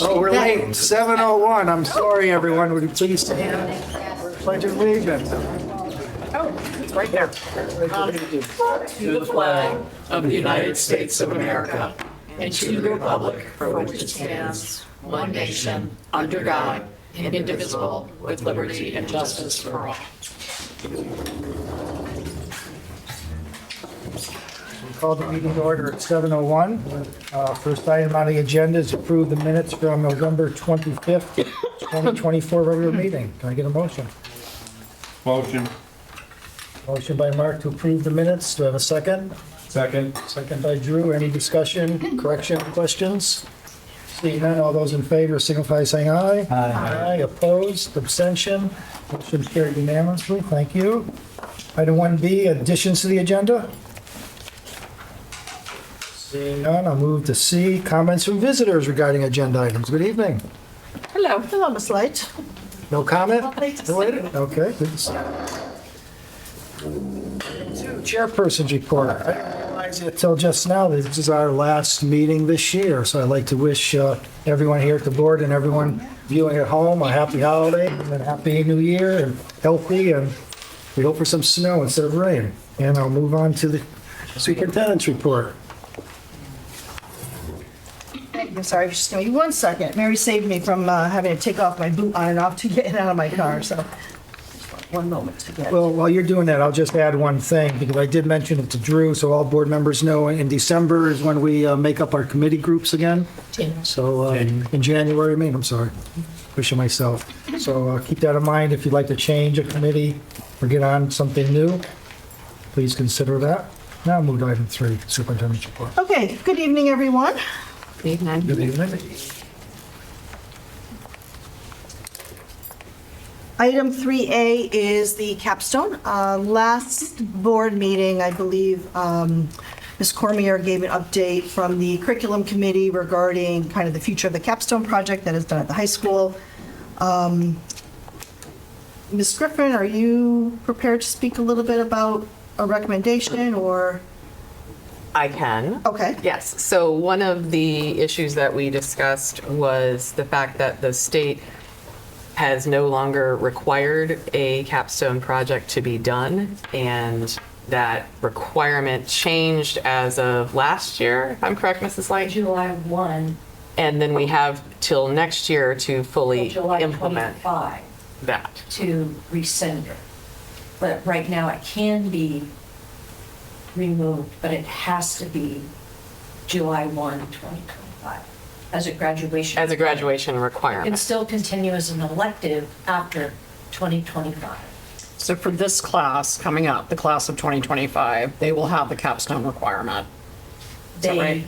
Oh, we're late. 7:01. I'm sorry, everyone. Would you please stand? Pledge of allegiance. Oh, it's right there. To the flag of the United States of America and to the republic for which it stands, one nation, under God, indivisible, with liberty and justice for all. Call the meeting to order at 7:01. First item on the agenda is approve the minutes from November 25th, 2024 regular meeting. Can I get a motion? Motion. Motion by Mark to approve the minutes. Do I have a second? Second. Second by Drew. Any discussion, correction, questions? Seeing none, all those in favor signify by saying aye. Aye. Opposed, abstention, motion carried unanimously. Thank you. Item 1B, additions to the agenda. Seeing none, I'll move to C, comments from visitors regarding agenda items. Good evening. Hello. Hello, Ms. Light. No comment? Nothing to say. Related? Okay, good to see. Two, Chairperson's report. I didn't realize it till just now that this is our last meeting this year, so I'd like to wish everyone here at the board and everyone viewing at home a happy holiday and a happy new year and healthy, and we hope for some snow instead of rain. And I'll move on to the superintendent's report. I'm sorry, just give me 1 second. Mary saved me from having to take off my boot on and off to get in and out of my car, so just 1 moment to get. Well, while you're doing that, I'll just add one thing, because I did mention it to Drew, so all board members know in December is when we make up our committee groups again. So in January, I'm sorry, pushing myself. So keep that in mind. If you'd like to change a committee or get on something new, please consider that. Now move to item 3, superintendent's report. Okay, good evening, everyone. Good evening. Item 3A is the capstone. Last board meeting, I believe, Ms. Cormier gave an update from the curriculum committee regarding kind of the future of the capstone project that is done at the high school. Ms. Griffin, are you prepared to speak a little bit about a recommendation or? I can. Okay. Yes. So one of the issues that we discussed was the fact that the state has no longer required a capstone project to be done, and that requirement changed as of last year, if I'm correct, Mrs. Light? July 1 And then we have till next year to fully till July implement 25 that. to rescind it. But right now it can be removed, but it has to be July 1, 2025 as a graduation. As a graduation It can requirement. still continue as an elective after 2025. So for this class coming up, the class of 2025, they will have the capstone requirement. that They, right?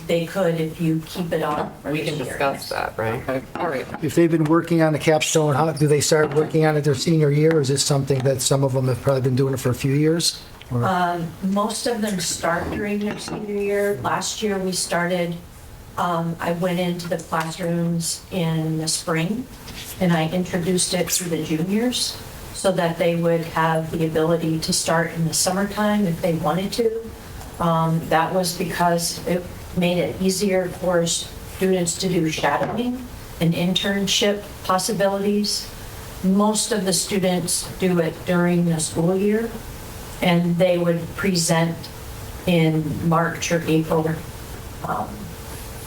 they could if you keep it on. for We this can year, discuss yes. that, right? Okay, all right. If they've been working on the capstone, how do they start working on it their senior year? Or is this something that some of them have probably been doing it for a few years? Or- Most of them start during their senior year. Last year, we started, I went into the classrooms in the spring, and I introduced it to the juniors so that they would have the ability to start in the summertime if they wanted to. That was because it made it easier for students to do shadowing and internship possibilities. Most of the students do it during the school year, and they would present in March or April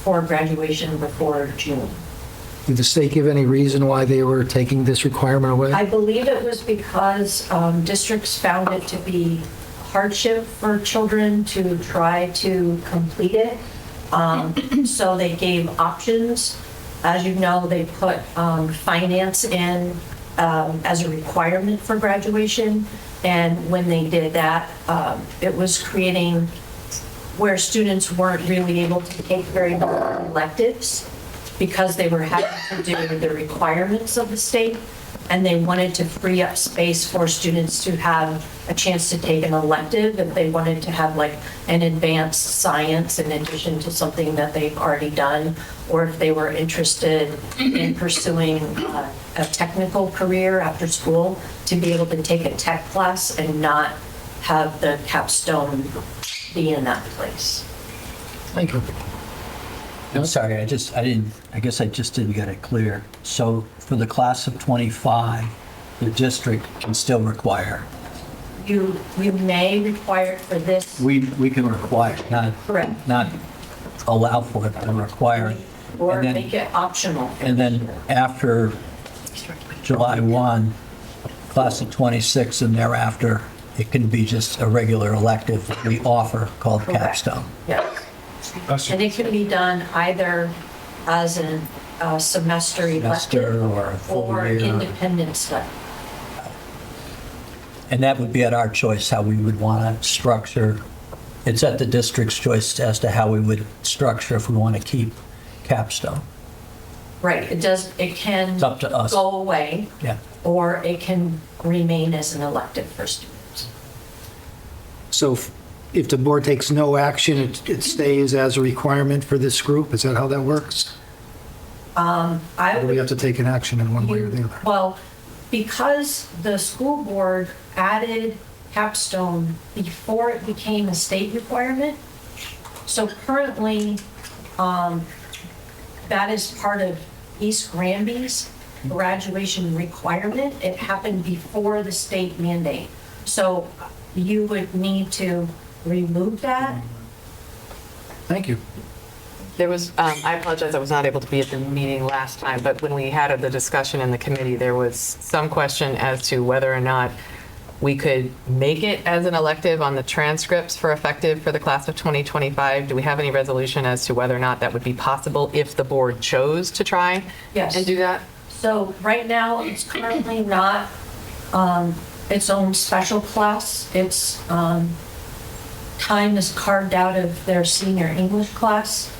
for graduation before June. Did the state give any reason why they were taking this requirement away? I believe it was because districts found it to be hardship for children to try to complete it. So they gave options. As you know, they put finance in as a requirement for graduation. And when they did that, it was creating where students weren't really able to take very many electives because they were having to do the requirements of the state, and they wanted to free up space for students to have a chance to take an elective if they wanted to have like an advanced science in addition to something that they've already done, or if they were interested in pursuing a technical career after school, to be able to take a tech class and not have the capstone be in that place. Thank you. I'm sorry, I guess I just didn't get it clear. So for the class of 25, the district can still require. You may require it for this, We can require, Correct. not allow for it, but require it. or And then- make it optional. And then after July 1, class of 26 and thereafter, it can be just a regular elective that we offer called Correct. capstone. Yes. And it can be done either as a semester Semester elective or a full or year. independent study. And that would be at our choice, how we would want to structure. It's at the district's choice as to how we would structure if we want to keep capstone. Right, it can It's up to us. go away, Yeah. or it can remain as an elective for students. So if the board takes no action, it stays as a requirement for this group? Is that how that works? I Or do we would, have to take an action in one way or the other? well, because the school board added capstone before it became a state requirement, so currently, that is part of East Granby's graduation requirement. It happened before the state mandate. So you would need to remove that. Thank you. There was, I apologize, I was not able to be at the meeting last time, but when we had the discussion in the committee, there was some question as to whether or not we could make it as an elective on the transcripts for effective for the class of 2025. Do we have any resolution as to whether or not that would be possible if the board chose to try Yes. and do that? So right now, it's currently not its own special class. It's time is carved out of their senior English class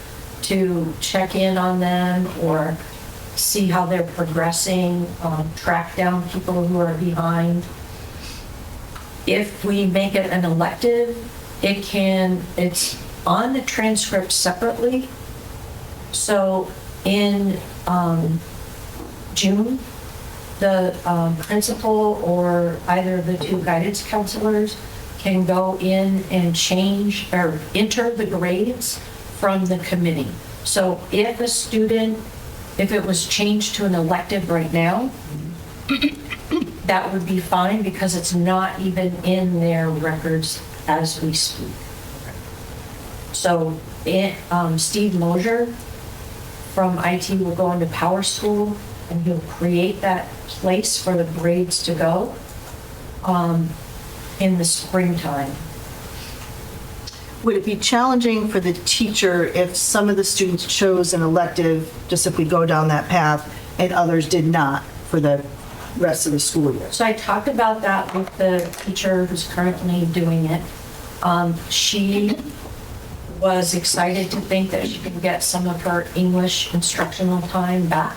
to check in on them or see how they're progressing, track down people who are behind. If we make it an elective, it's on the transcript separately. So in June, the principal or either of the two guidance counselors can go in and change or enter the grades from the committee. So if it was changed to an elective right now, that would be fine because it's not even in their records as we speak. So Steve Mosier from IT will go into Power School and he'll create that place for the grades to go in the springtime. Would it be challenging for the teacher if some of the students chose an elective, just if we go down that path, and others did not for the rest of the school year? So I talked about that with the teacher who's currently doing it. She was excited to think that she could get some of her English instructional time back.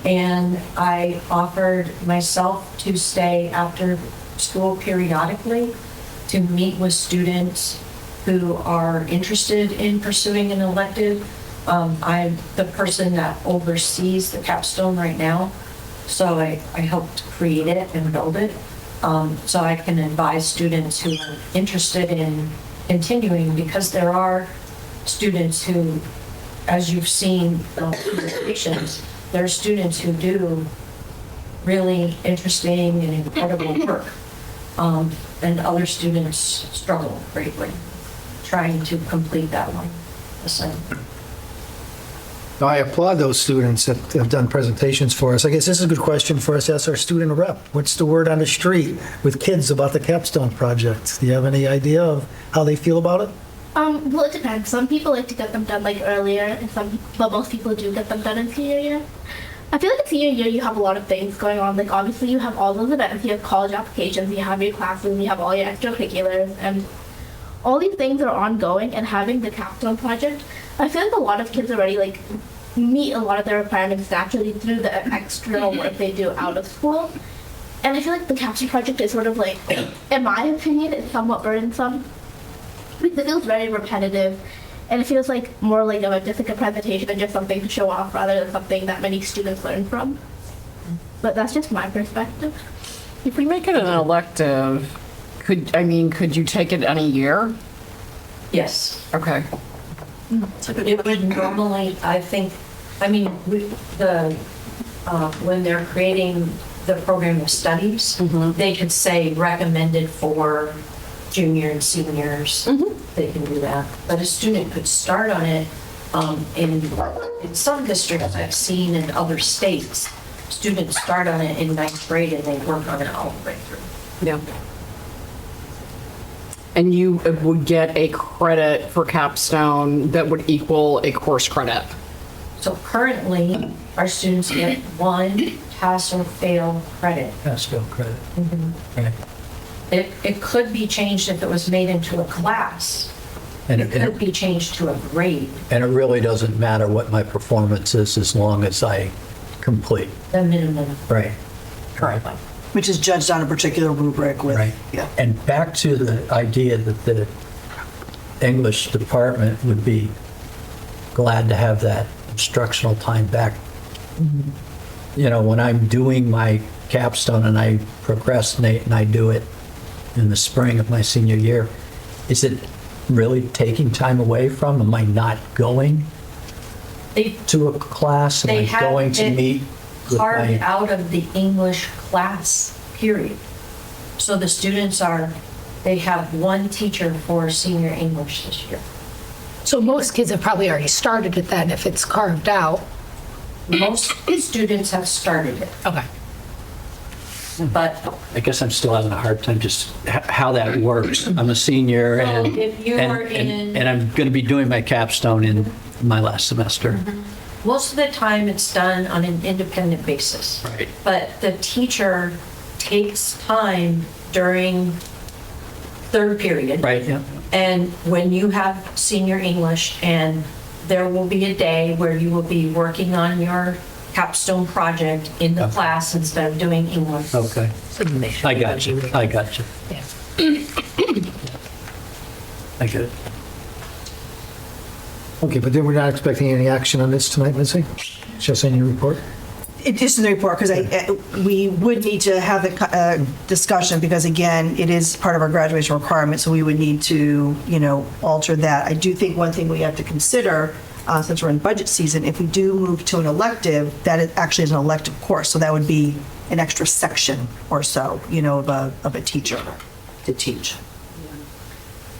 And I offered myself to stay after school periodically to meet with students who are interested in pursuing an elective. I'm the person that oversees the capstone right now, so I helped create it and build it. So I can advise students who are interested in continuing, because there are students who, as you've seen presentations, there are students who do really interesting and incredible work, and other students struggle greatly trying to complete that one. Now, I applaud those students that have done presentations for us. I guess this is a good question for us as our student rep. What's the word on the street with kids about the capstone project? Do you have any idea of how they feel about it? Well, it depends. Some people like to get them done like earlier, and but most people do get them done in senior year. I feel like in senior year you have a lot of things going on. Like obviously you have all those events, you have college applications, you have your classes, you have all your extracurriculars, and all these things are ongoing. And having the capstone project, I feel like a lot of kids already like meet a lot of their requirements naturally through the external work they do out of school. And I feel like the capstone project is sort of like, in my opinion, it's somewhat burdensome. Because it feels very repetitive, and it feels like more like just like a presentation and just something to show off rather than something that many students learn from. But that's just my perspective. If we make it an elective, could you take it any year? Yes. Okay. It would normally, I think, I mean, when they're creating the program of studies, they could say recommended for junior and seniors. They can do that. But a student could start on it in some districts I've seen in other states. Students start on it in ninth grade and they work on it all the way through. Yeah. And you would get a credit for capstone that would equal a course credit. So currently, our students get one pass or fail credit. Pass fail credit. Right. It could be changed if it was made into a class. And It could be changed to a grade, and it really doesn't matter what my performance is as long as I complete. the minimum. Right. Currently. Which is judged on a particular rubric with. Right. Yeah. And back to the idea that the English department would be glad to have that instructional time back. You know, when I'm doing my capstone and I procrastinate and I do it in the spring of my senior year, is it really taking time away from? Am I not going They to a class? Am I They have going to it meet with carved my... out of the English class, period. So the students they have one teacher for senior English this year. So most kids have probably already started it then if it's carved out. Most students have started it, Okay. but I guess I'm still having a hard time just how that works. I'm a senior Well, and, if you are in- and I'm going to be doing my capstone in my last semester. most of the time it's done on an independent basis. Right. But the teacher takes time during third period. Right, yeah. And when you have senior English, and there will be a day where you will be working on your capstone project in the Okay. class instead of doing English. Okay. I got you. I got you. I get it. Okay, but then we're not expecting any action on this tonight, Lindsay? Just in your report? It is in the report, because we would need to have a discussion, because again, it is part of our graduation requirement, so we would need to, alter that. I do think one thing we have to consider, since we're in budget season, if we do move to an elective, that it actually is an elective course, so that would be an extra section or so, of a teacher to teach.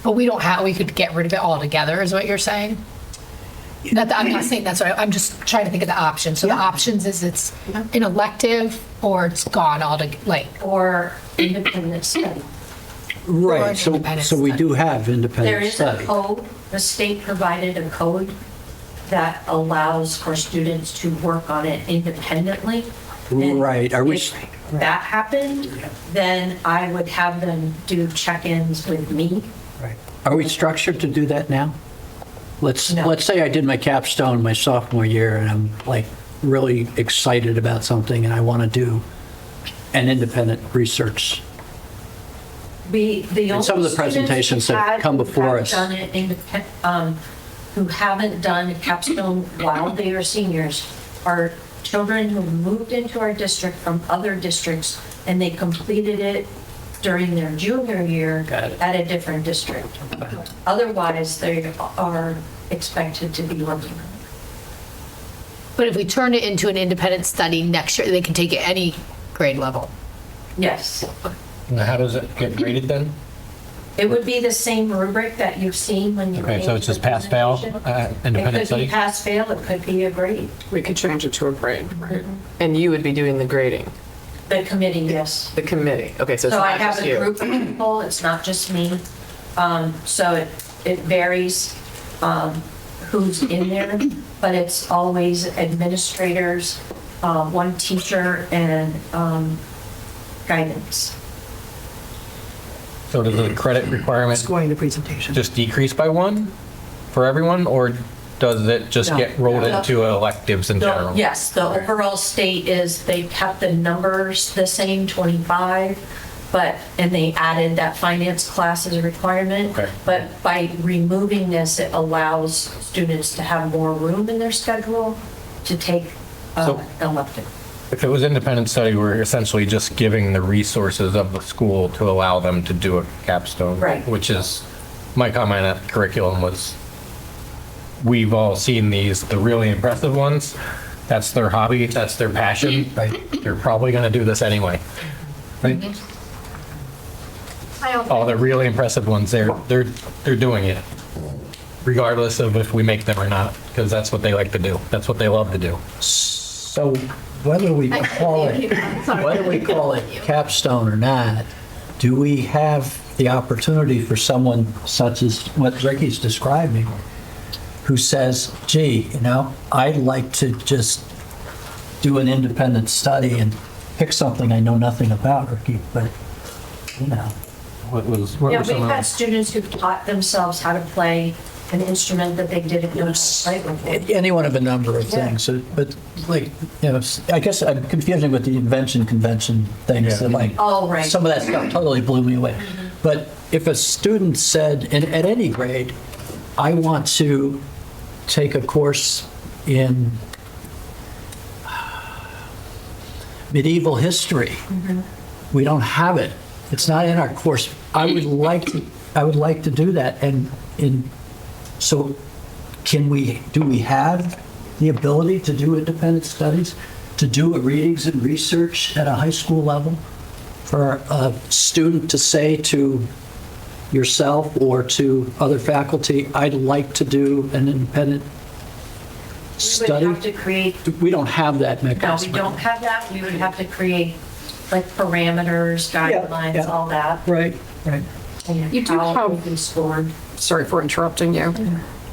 But we could get rid of it altogether, is what you're saying? I'm not saying that's right. I'm just trying to think of the options. So the Yeah. options is it's an elective or it's gone altogether, Or independent study. Right, so, independent so we study. do have There independent is a study. code, the state provided a code that allows for students to work on it independently. And Right, are we, if that happened, then I would have them do check-ins with me. right. Are we structured to do that now? No. Let's say I did my capstone my sophomore year and I'm like really excited about something and I want to do an independent research. The And some of the only presentations students that who come before have us. done it who haven't done capstone while they are seniors are children who moved into our district from other districts, and they completed it during their junior year Got it. at a different district. Otherwise, they are expected to be working on it. but if we turn it into an independent study next year, they can take it any grade level. Yes. Now, how does it get graded then? It would be the same rubric that you've seen when you. Okay, so made it's just the pass, fail, presentation. independent It could study? be pass, fail, it could be a grade. We could change it to a grade, right? And you would be doing the grading, The committee, yes. the committee. Okay, so it's So I not have just a you. group of people, it's not just me. So it varies who's in there, but it's always administrators, one teacher, and guidance. So does the credit It's requirement going to presentation. just decrease by one for everyone, or does it just No. get rolled No. into electives in general? Yes, the overall state is they kept the numbers the same, 25, and they added that finance class as a requirement. Okay. But by removing this, it allows students to have more room in their schedule to take So- elective. If it was independent study, we're essentially just giving the resources of the school to allow them to do a capstone. Right. Which is, my comment at curriculum was we've all seen these, the really impressive ones. That's their hobby, that's their passion. They're probably going to do this anyway. Right? All the really impressive ones, they're doing it, regardless of if we make them or not, because that's what they like to do. That's what they love to do. So whether we call it capstone or not, do we have the opportunity for someone such as what Ricky's describing, who says, gee, I'd like to just do an independent study and pick something I know nothing about, Ricky, but, What Yeah, were we've some had of students who taught themselves how to play an instrument that they didn't know how to play before. any one of a number of things. But I guess I'm confusing with the invention convention things. Yeah. Like, Oh, right. some of that stuff totally blew me away. But if a student said, and at any grade, I want to take a course in medieval history. We don't have it. It's not in our course. I would like to do that. And so do we have the ability to do independent studies, to do a readings and research at a high school level for a student to say to yourself or to other faculty, I'd like to do an independent We study? would have to create, We don't have that no, mechanism. we don't have that. We would have to create like parameters, guidelines, yeah. all that. Right. And You do how have- we can score. Sorry for interrupting you.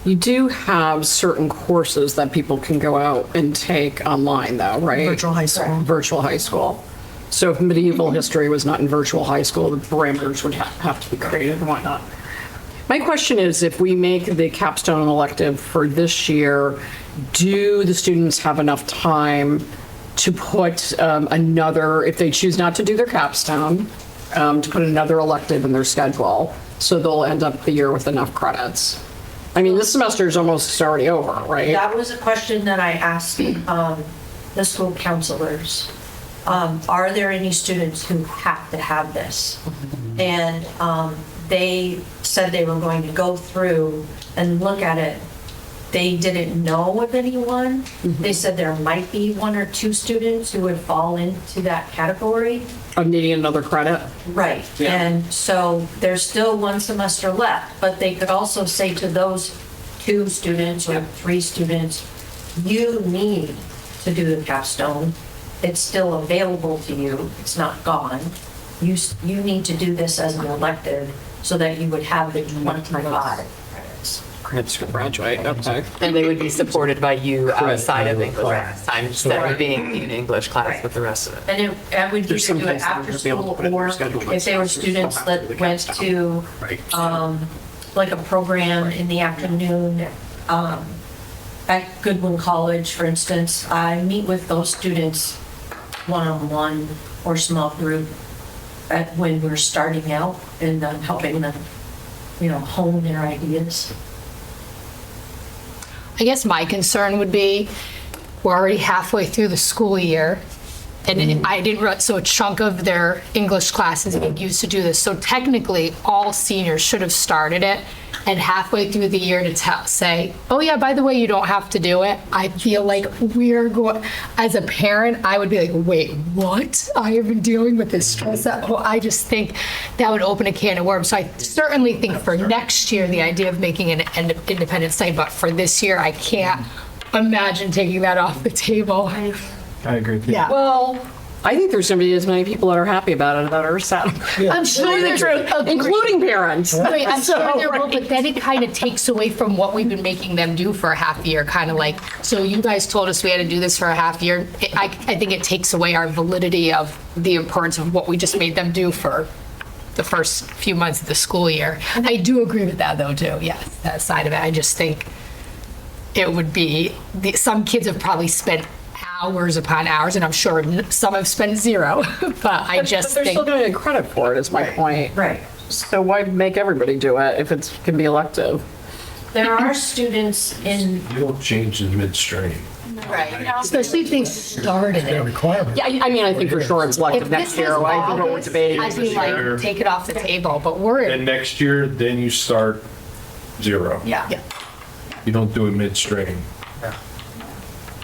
You do have certain courses that people can go out and take online though, right? Virtual high school. Virtual high school. So if medieval history was not in virtual high school, the parameters would have to be created and whatnot. My question is, if we make the capstone elective for this year, do the students have enough time to put another, if they choose not to do their capstone, to put another elective in their schedule, so they'll end up the year with enough credits? I mean, this semester is almost already over, right? That was a question that I asked the school counselors. Are there any students who have to have this? And they said they were going to go through and look at it. They didn't know of anyone. They said there might be one or two students who would fall into that category. Of needing another credit? Right. Yeah. And so there's still one semester left, but they could also say to those 2 students or 3 students, you need to do the capstone. It's still available to you. It's not gone. You need to do this as an elective so that you would have the 25 credits. Credits to graduate, okay. And they would be supported by you outside of Right. English class time, instead of being in English class with the rest of it. And I would There's either some do it things that after would be able to school put in their or schedule, but if they were some students still have to that do went capstone. to like a program in the afternoon at Goodwin College, for instance, I meet with those students one-on-one or small group when we're starting out and helping them, hone their ideas. I guess my concern would be, we're already halfway through the school year, and I didn't realize, so a chunk of their English classes being used to do this. So technically, all seniors should have started it, and halfway through the year to say, oh yeah, by the way, you don't have to do it. I feel like we're going, as a parent, I would be like, wait, what? I have been dealing with this stress. I just think that would open a can of worms. So I certainly think for next year, the idea of making an independent study, but for this year, I can't imagine taking that off the table. I agree with you. Yeah. Well, I think there's going to be as many people that are happy about it that are sad. I'm sure there's, Including parents. Right, I'm sure So, there will, but then it kind of takes away from what we've been making them do for a half year, kind of like, so you guys told us we had to do this for a half year. I think it takes away our validity of the importance of what we just made them do for the first few months of the school year. I do agree with that though, too, yes, that side of it. I just think it would be, some kids have probably spent hours upon hours, and I'm sure some have spent 0, but I just But they're think. still going to get credit for it, is my point. Right. So why make everybody do it if it can be elective? There are students in, You don't change in midstream. Right, especially if they started it. Yeah, I mean, I think for sure it's elective If next this year. is I think what we're August, debating I'd is be this year. like, take it off the table, but we're And in, next year, then you start 0. yeah. You don't do it midstream.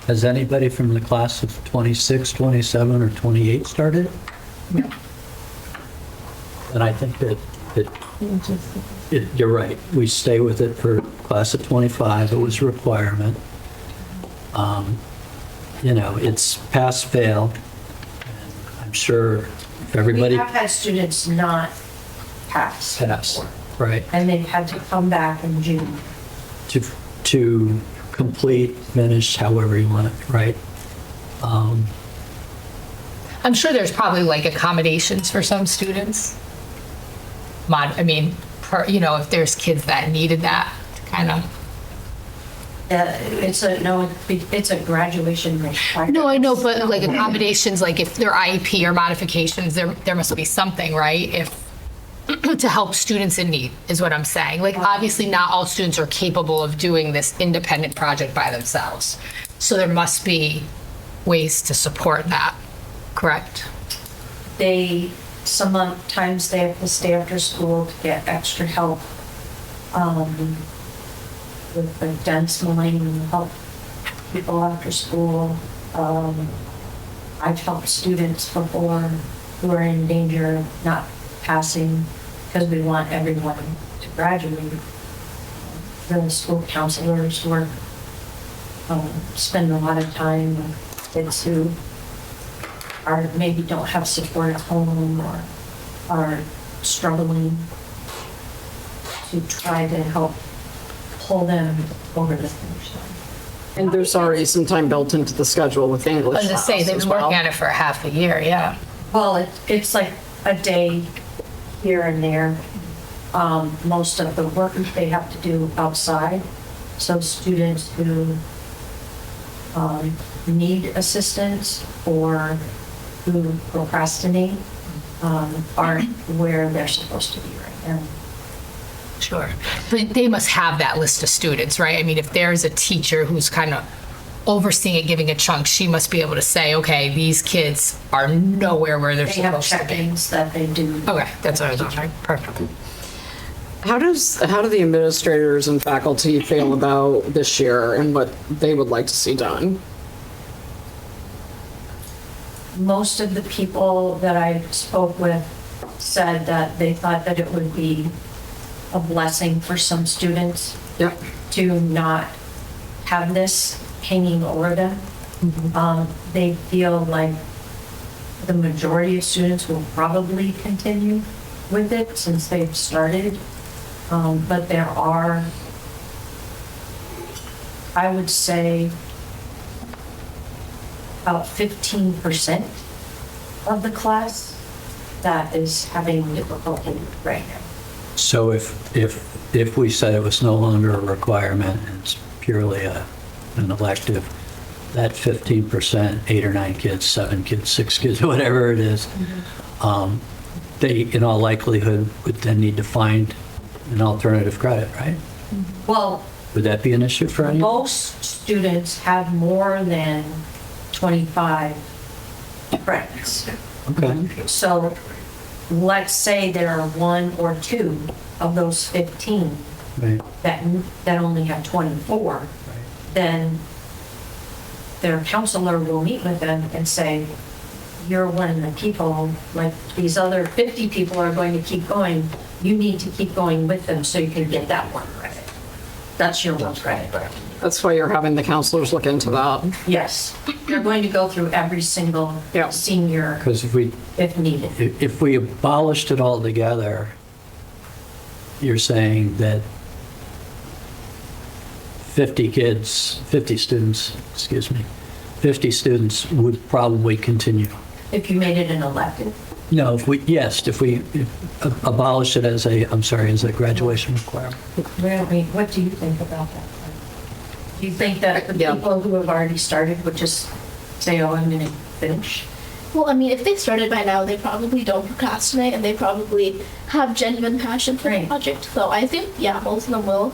Has anybody from the class of 26, 27, or 28 started? No. And I think that you're right. We stay with it for class of 25. It was a requirement. It's pass, fail. And I'm sure if We everybody have had students not pass. pass, right, And they've had to come back in June. to complete, finish, however you want it, right? I'm sure there's probably like accommodations for some students. If there's kids that needed that kind of. It's a graduation requirement. No, I know, but like accommodations, like if they're IEP or modifications, there must be something, right? If to help students in need is what I'm saying. Like obviously not all students are capable of doing this independent project by themselves. So there must be ways to support that, correct? Sometimes they have to stay after school to get extra help with the dense mind and help people after school. I've helped students before who are in danger of not passing because we want everyone to graduate. The school counselors work, spend a lot of time with kids who maybe don't have support at home or are struggling to try to help pull them over the finish line. And there's already some time built into the schedule with English. I was just say, they've as been well. working on it for half a year, yeah. Well, it's like a day here and there. Most of the work they have to do outside. So students who need assistance or who procrastinate aren't where they're supposed to be right now. Sure. But they must have that list of students, right? I mean, if there's a teacher who's kind of overseeing it, giving a chunk, she must be able to say, okay, these kids are nowhere where they're They have supposed to be. check-ins that they do. Okay, that's what I was wondering. Perfect. How do the administrators and faculty feel about this year and what they would like to see done? Most of the people that I spoke with said that they thought that it would be a blessing for some students Yep. to not have this hanging over them. They feel like the majority of students will probably continue with it since they've started. But there are, I would say, about 15% of the class that is having difficulty right now. So if we said it was no longer a requirement, and it's purely an elective, that 15%, 8 or 9 kids, 7 kids, 6 kids, whatever it is, they in all likelihood would then need to find an alternative credit, right? Well, Would that be an issue for anyone? most students have more than 25 credits. Okay. So let's say there are 1 or 2 of those 15 Right. that only have 24, then their counselor will meet with them and say, you're one of the people, like these other 50 people are going to keep going, you need to keep going with them so you can get that 1 credit. That's your 1 credit. That's why you're having the counselors look into that. Yes, they're going to go through every single Yeah. senior Because if needed. if we abolished it altogether, you're saying that 50 students would probably continue. If you made it an elective. No, if we abolish it as a graduation requirement. What do you think about that? Do you think that the Yeah. people who have already started would just say, oh, I'm going to finish? Well, I mean, if they started by now, they probably don't procrastinate and they probably have genuine passion for the Right. project. So I think, yeah, most of them will.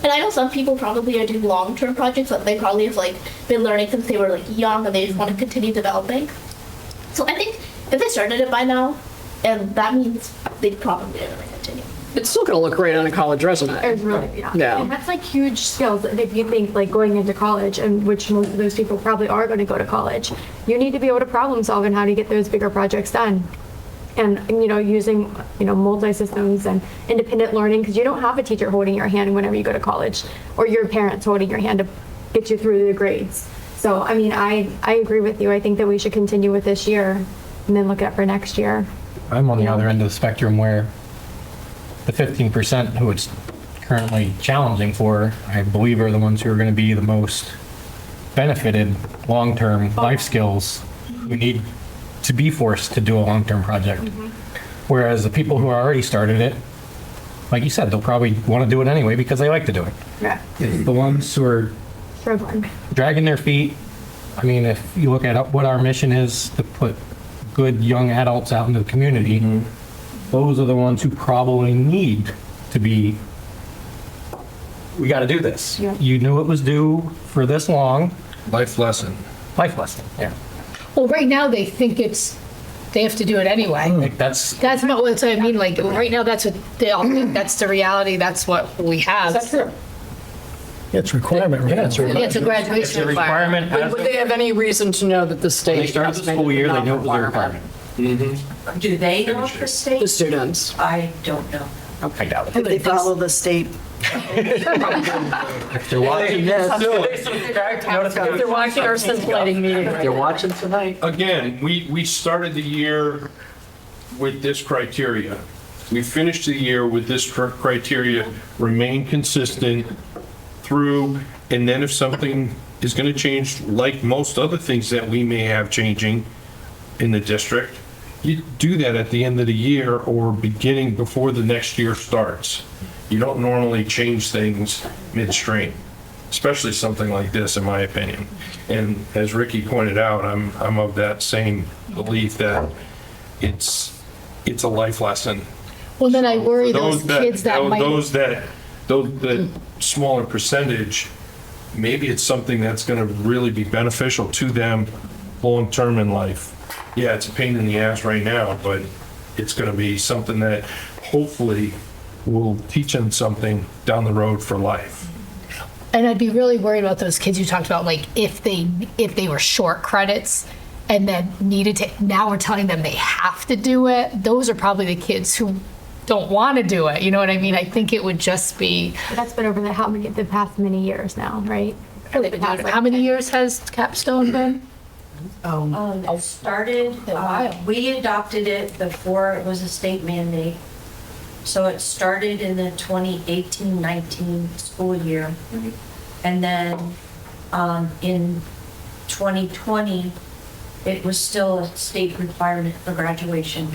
And I know some people probably are doing long-term projects that they probably have like been learning since they were like young and they just want to continue developing. So I think if they started it by now, and that means they probably are going to continue. It's still going to look great on a college resume. It's really, yeah. Yeah. And that's like huge skills. And if you think like going into college, and which most of those people probably are going to go to college, you need to be able to problem solve and how to get those bigger projects done. And, using, multi-systems and independent learning, because you don't have a teacher holding your hand whenever you go to college, or your parents holding your hand to get you through the grades. So, I mean, I agree with you. I think that we should continue with this year and then look at for next year. I'm on the other end of the spectrum where the 15% who it's currently challenging for, I believe are the ones who are going to be the most benefited long-term life skills who need to be forced to do a long-term project. Whereas the people who are already started it, like you said, they'll probably want to do it anyway because they like to do it. Yeah. The ones who are Struggling. dragging their feet, I mean, if you look at what our mission is to put good young adults out into the community, those are the ones who probably need to be, we got to do this. Yeah. You knew it was due for this long. Life lesson. Life lesson, yeah. Well, right now they think they have to do it anyway. Like that's That's not what I mean. Like right now, that's what they all think. That's the reality. That's what we have. Is that true? Yeah, it's a requirement, right? Yeah, it's a Yeah, it's a graduation it's a requirement. Would they have any reason to know that the state? When they started the school year, they knew it was a requirement. Do they know the The state? students. I don't know. I doubt it. Did they follow the state? If they're watching this, If they're watching our scintillating meeting. they're watching tonight. Again, we started the year with this criteria. We finished the year with this criteria, remain consistent through, and then if something is going to change, like most other things that we may have changing in the district, you do that at the end of the year or beginning before the next year starts. You don't normally change things midstream, especially something like this, in my opinion. And as Ricky pointed out, I'm of that same belief that it's a life lesson. Well, then I worry For those kids that might. those that smaller percentage, maybe it's something that's going to really be beneficial to them long-term in life. Yeah, it's a pain in the ass right now, but it's going to be something that hopefully will teach them something down the road for life. And I'd be really worried about those kids you talked about, like if they were short credits and then needed to, now we're telling them they have to do it. Those are probably the kids who don't want to do it. You know what I mean? I think it would just be. That's been over the past many years now, right? They've been doing it. How many years has Capstone been? It started, we adopted it before it was a state mandate. So it started in the 2018-19 school year. And then in 2020, it was still a state requirement for graduation.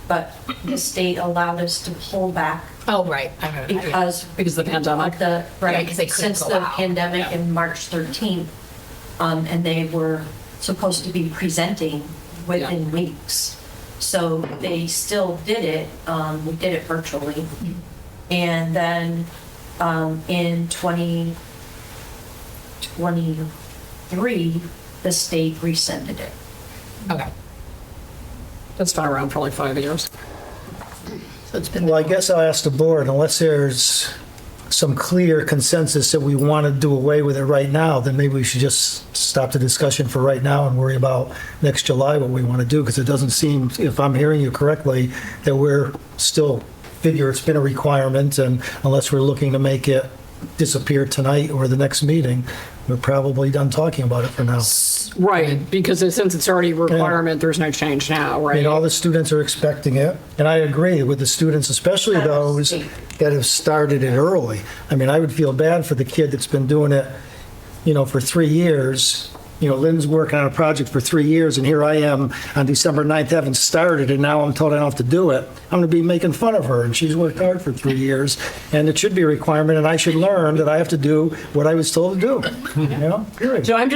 But the state allowed us to pull back Oh, right. I remember that, yeah. because of the pandemic. of the, Yeah, 'cause they couldn't since go the out. pandemic Yeah. in March 13th. And they were supposed to be presenting within weeks. So they still did it. We did it virtually. And then in 2023, the state rescinded it. Okay. That's been around for like 5 years. So it's been. Well, I guess I'll ask the board, unless there's some clear consensus that we want to do away with it right now, then maybe we should just stop the discussion for right now and worry about next July what we want to do, because it doesn't seem, if I'm hearing you correctly, that we're still figure it's been a requirement, and unless we're looking to make it disappear tonight or the next meeting, we're probably done talking about it for now. Right, because since it's already a requirement, there's no change now, I right? mean, all the students are expecting it, and I agree with the students, especially those that have started it early. I mean, I would feel bad for the kid that's been doing it, for 3 years. Lynn's working on a project for 3 years, and here I am on December 9th having started, and now I'm told I don't have to do it. I'm going to be making fun of her, and she's worked hard for 3 years, and it should be a requirement, and I should learn that I have to do what I was told to do, period. So I'm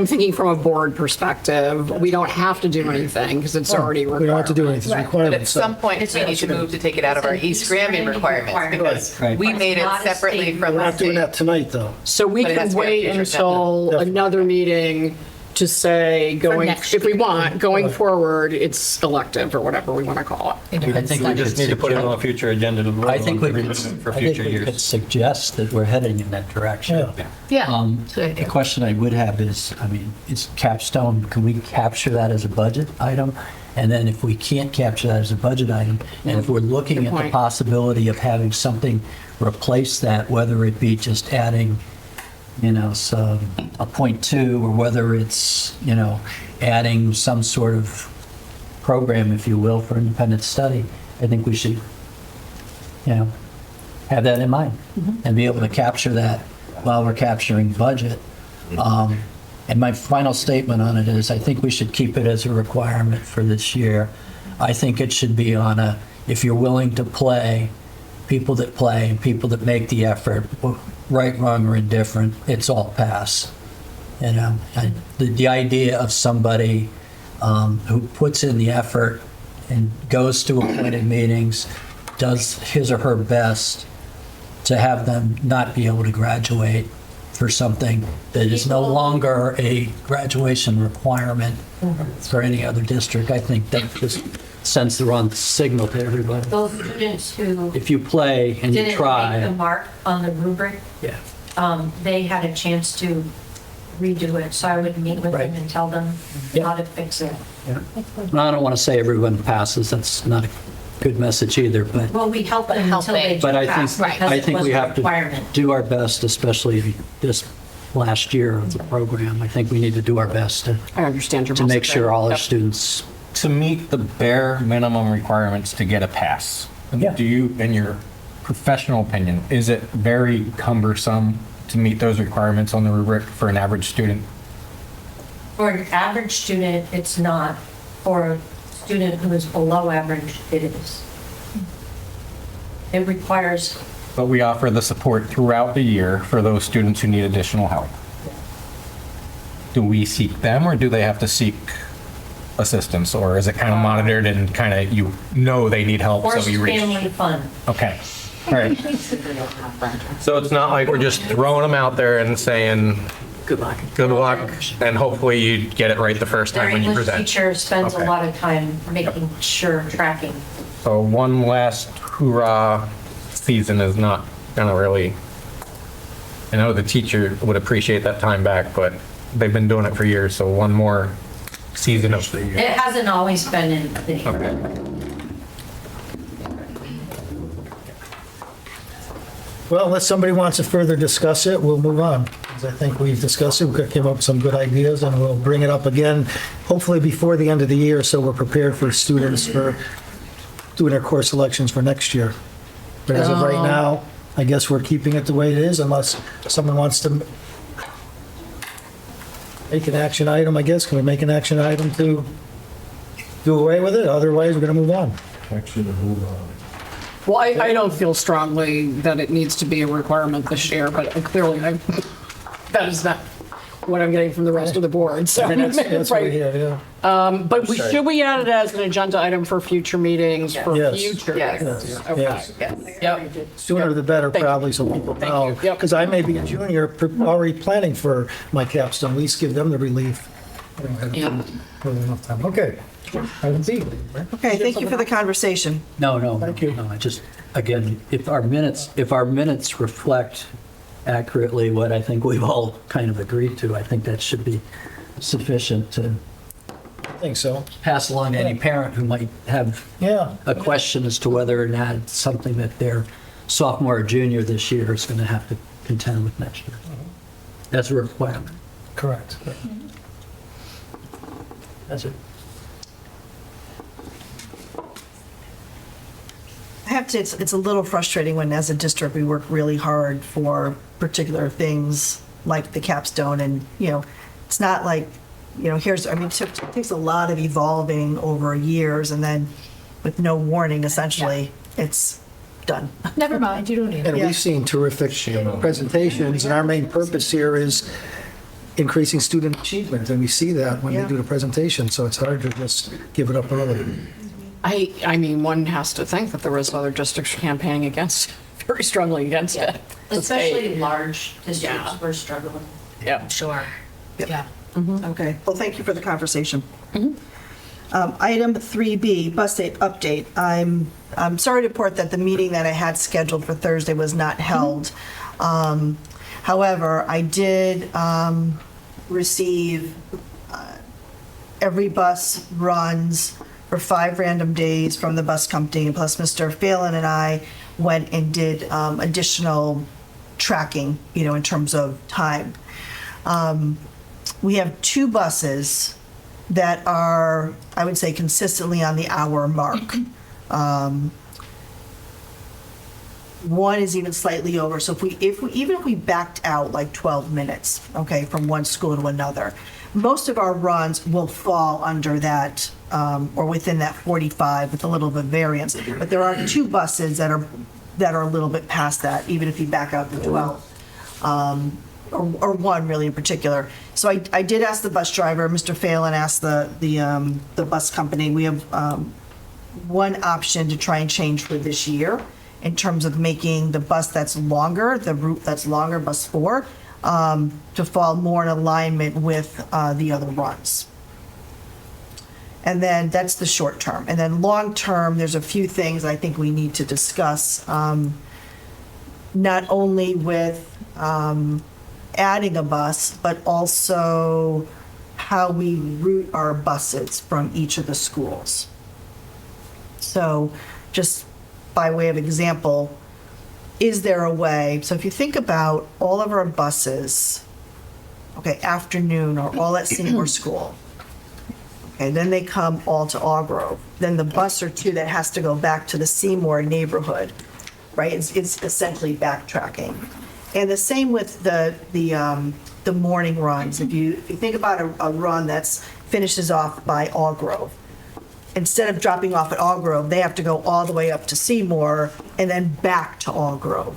thinking from a board perspective, we don't have to do anything because it's already required. We don't have to do anything, it's a But requirement. at some point, we need to move to take it out of our East Granby requirements, because we made it separately from We're the not doing state. that tonight, though. So we But it has can to be a wait future until Definitely. another meeting to say going, next if we year. want, going forward, it's elective or whatever we want to call it. I think we just need to put it on a future agenda to vote I think we on could, for I think future we could years. suggest that we're heading in that direction. Yeah. The question I would have is, I mean, is capstone, can we capture that as a budget item? And then if we can't capture that as a budget item, and if we're looking Good at the point. possibility of having something replace that, whether it be just adding, some, a .2, or whether it's, adding some sort of program, if you will, for independent study, I think we should, have that in mind and be able to capture that while we're capturing budget. And my final statement on it is, I think we should keep it as a requirement for this year. I think it should be on a, if you're willing to play, people that play and people that make the effort, right, wrong, or indifferent, it's all pass. The idea of somebody who puts in the effort and goes to appointed meetings, does his or her best, to have them not be able to graduate for something that is no longer a graduation requirement for any other district, I think that just sends the wrong signal to everybody. Those students who If you play and you didn't make the try, mark on the rubric, yeah. they had a chance to redo it, so I would meet with Right. them and tell them Yeah. how to fix it. Yeah. And I don't want to say everyone passes, that's not a good message either, but Well, we help them help until they it. do But I pass, think, because I it think was we a have to requirement. do our best, especially this last year of the program. I think we need to do our best I understand your to make message. sure all our Yep. students, To meet the bare minimum requirements to get a pass, Yeah. do you, in your professional opinion, is it very cumbersome to meet those requirements on the rubric for an average student? For an average student, it's not. For a student who is below average, it is. It requires, But we offer the support throughout the year for those students who need additional help. Do we seek them, or do they have to seek assistance, or is it kind of monitored and kind of, they need help, forced so you reach? family fun. Okay, all right. So it's not like we're just throwing them out there and saying, Good luck. good luck, and hopefully you get it right the first Their time when you English present. teacher spends a Okay. lot of time making sure, tracking. So one last hoorah season is not gonna really, I know the teacher would appreciate that time back, but they've been doing it for years, so one more season of the year. It hasn't always been in the. Okay. Well, unless somebody wants to further discuss it, we'll move on. 'Cause I think we've discussed it, we came up with some good ideas, and we'll bring it up again, hopefully before the end of the year, so we're prepared for students for doing their course selections for next year. But as of right now, I guess we're keeping it the way it is, unless someone wants to make an action item, I guess. Can we make an action item to do away with it? Otherwise, we're going to move on. Well, I don't feel strongly that it needs to be a requirement this year, but clearly that is not what I'm getting from the rest of the board, so. That's what we Right. hear, yeah. But should we add it as an agenda item for future meetings, for Yes. future? Yes. Okay. Yes. Yep. Sooner the better, Thank you. probably, so people Thank know. you. Yep. Because I may be a junior, already planning for my capstone, at least give them the relief. I don't have Yep. really enough time. Okay. Item B. Okay, thank you for the conversation. no, Thank you. no, I just, again, if our minutes reflect accurately what I think we've all kind of agreed to, I think that should be sufficient to I think so. pass along to any parent who might have Yeah. a question as to whether or not it's something that their sophomore or junior this year is going to have to contend with next year. That's a requirement. Correct. That's it. I have to, it's a little frustrating when, as a district, we work really hard for particular things like the capstone, and, it's not like, here's, I mean, it takes a lot of evolving over years, and then with no warning, essentially, it's done. Never mind, you don't need it. And Yeah. we've seen terrific presentations, and our main purpose here is increasing student achievement, and we see that when they Yeah. do the presentation, so it's hard to just give it up early. I mean, one has to think that there was other districts campaigning against, very strongly against it. Especially large districts, we're struggling. Yeah. Sure. Yeah. Okay, well, thank you for the conversation. Item 3B, bus date update. I'm sorry to report that the meeting that I had scheduled for Thursday was not held. However, I did receive every bus runs for 5 random days from the bus company, plus Mr. Phelan and I went and did additional tracking, in terms of time. We have 2 buses that are, I would say, consistently on the hour mark. One is even slightly over. So even if we backed out like 12 minutes, okay, from one school to another, most of our runs will fall under that or within that 45 with a little bit of variance. But there are 2 buses that are a little bit past that, even if you back out the 12. Or one really in particular. So I did ask the bus driver, Mr. Phelan asked the bus company. We have one option to try and change for this year in terms of making the bus that's longer, the route that's longer, bus 4, to fall more in alignment with the other runs. And then that's the short term. And then long term, there's a few things I think we need to discuss, not only with adding a bus, but also how we route our buses from each of the schools. So just by way of example, is there a way, so if you think about all of our buses, okay, afternoon are all at Seymour School. Okay, then they come all to Allgrove. Then the bus or 2 that has to go back to the Seymour neighborhood, right? It's essentially backtracking. And the same with the morning runs. If you think about a run that's finishes off by Allgrove, instead of dropping off at Allgrove, they have to go all the way up to Seymour and then back to Allgrove.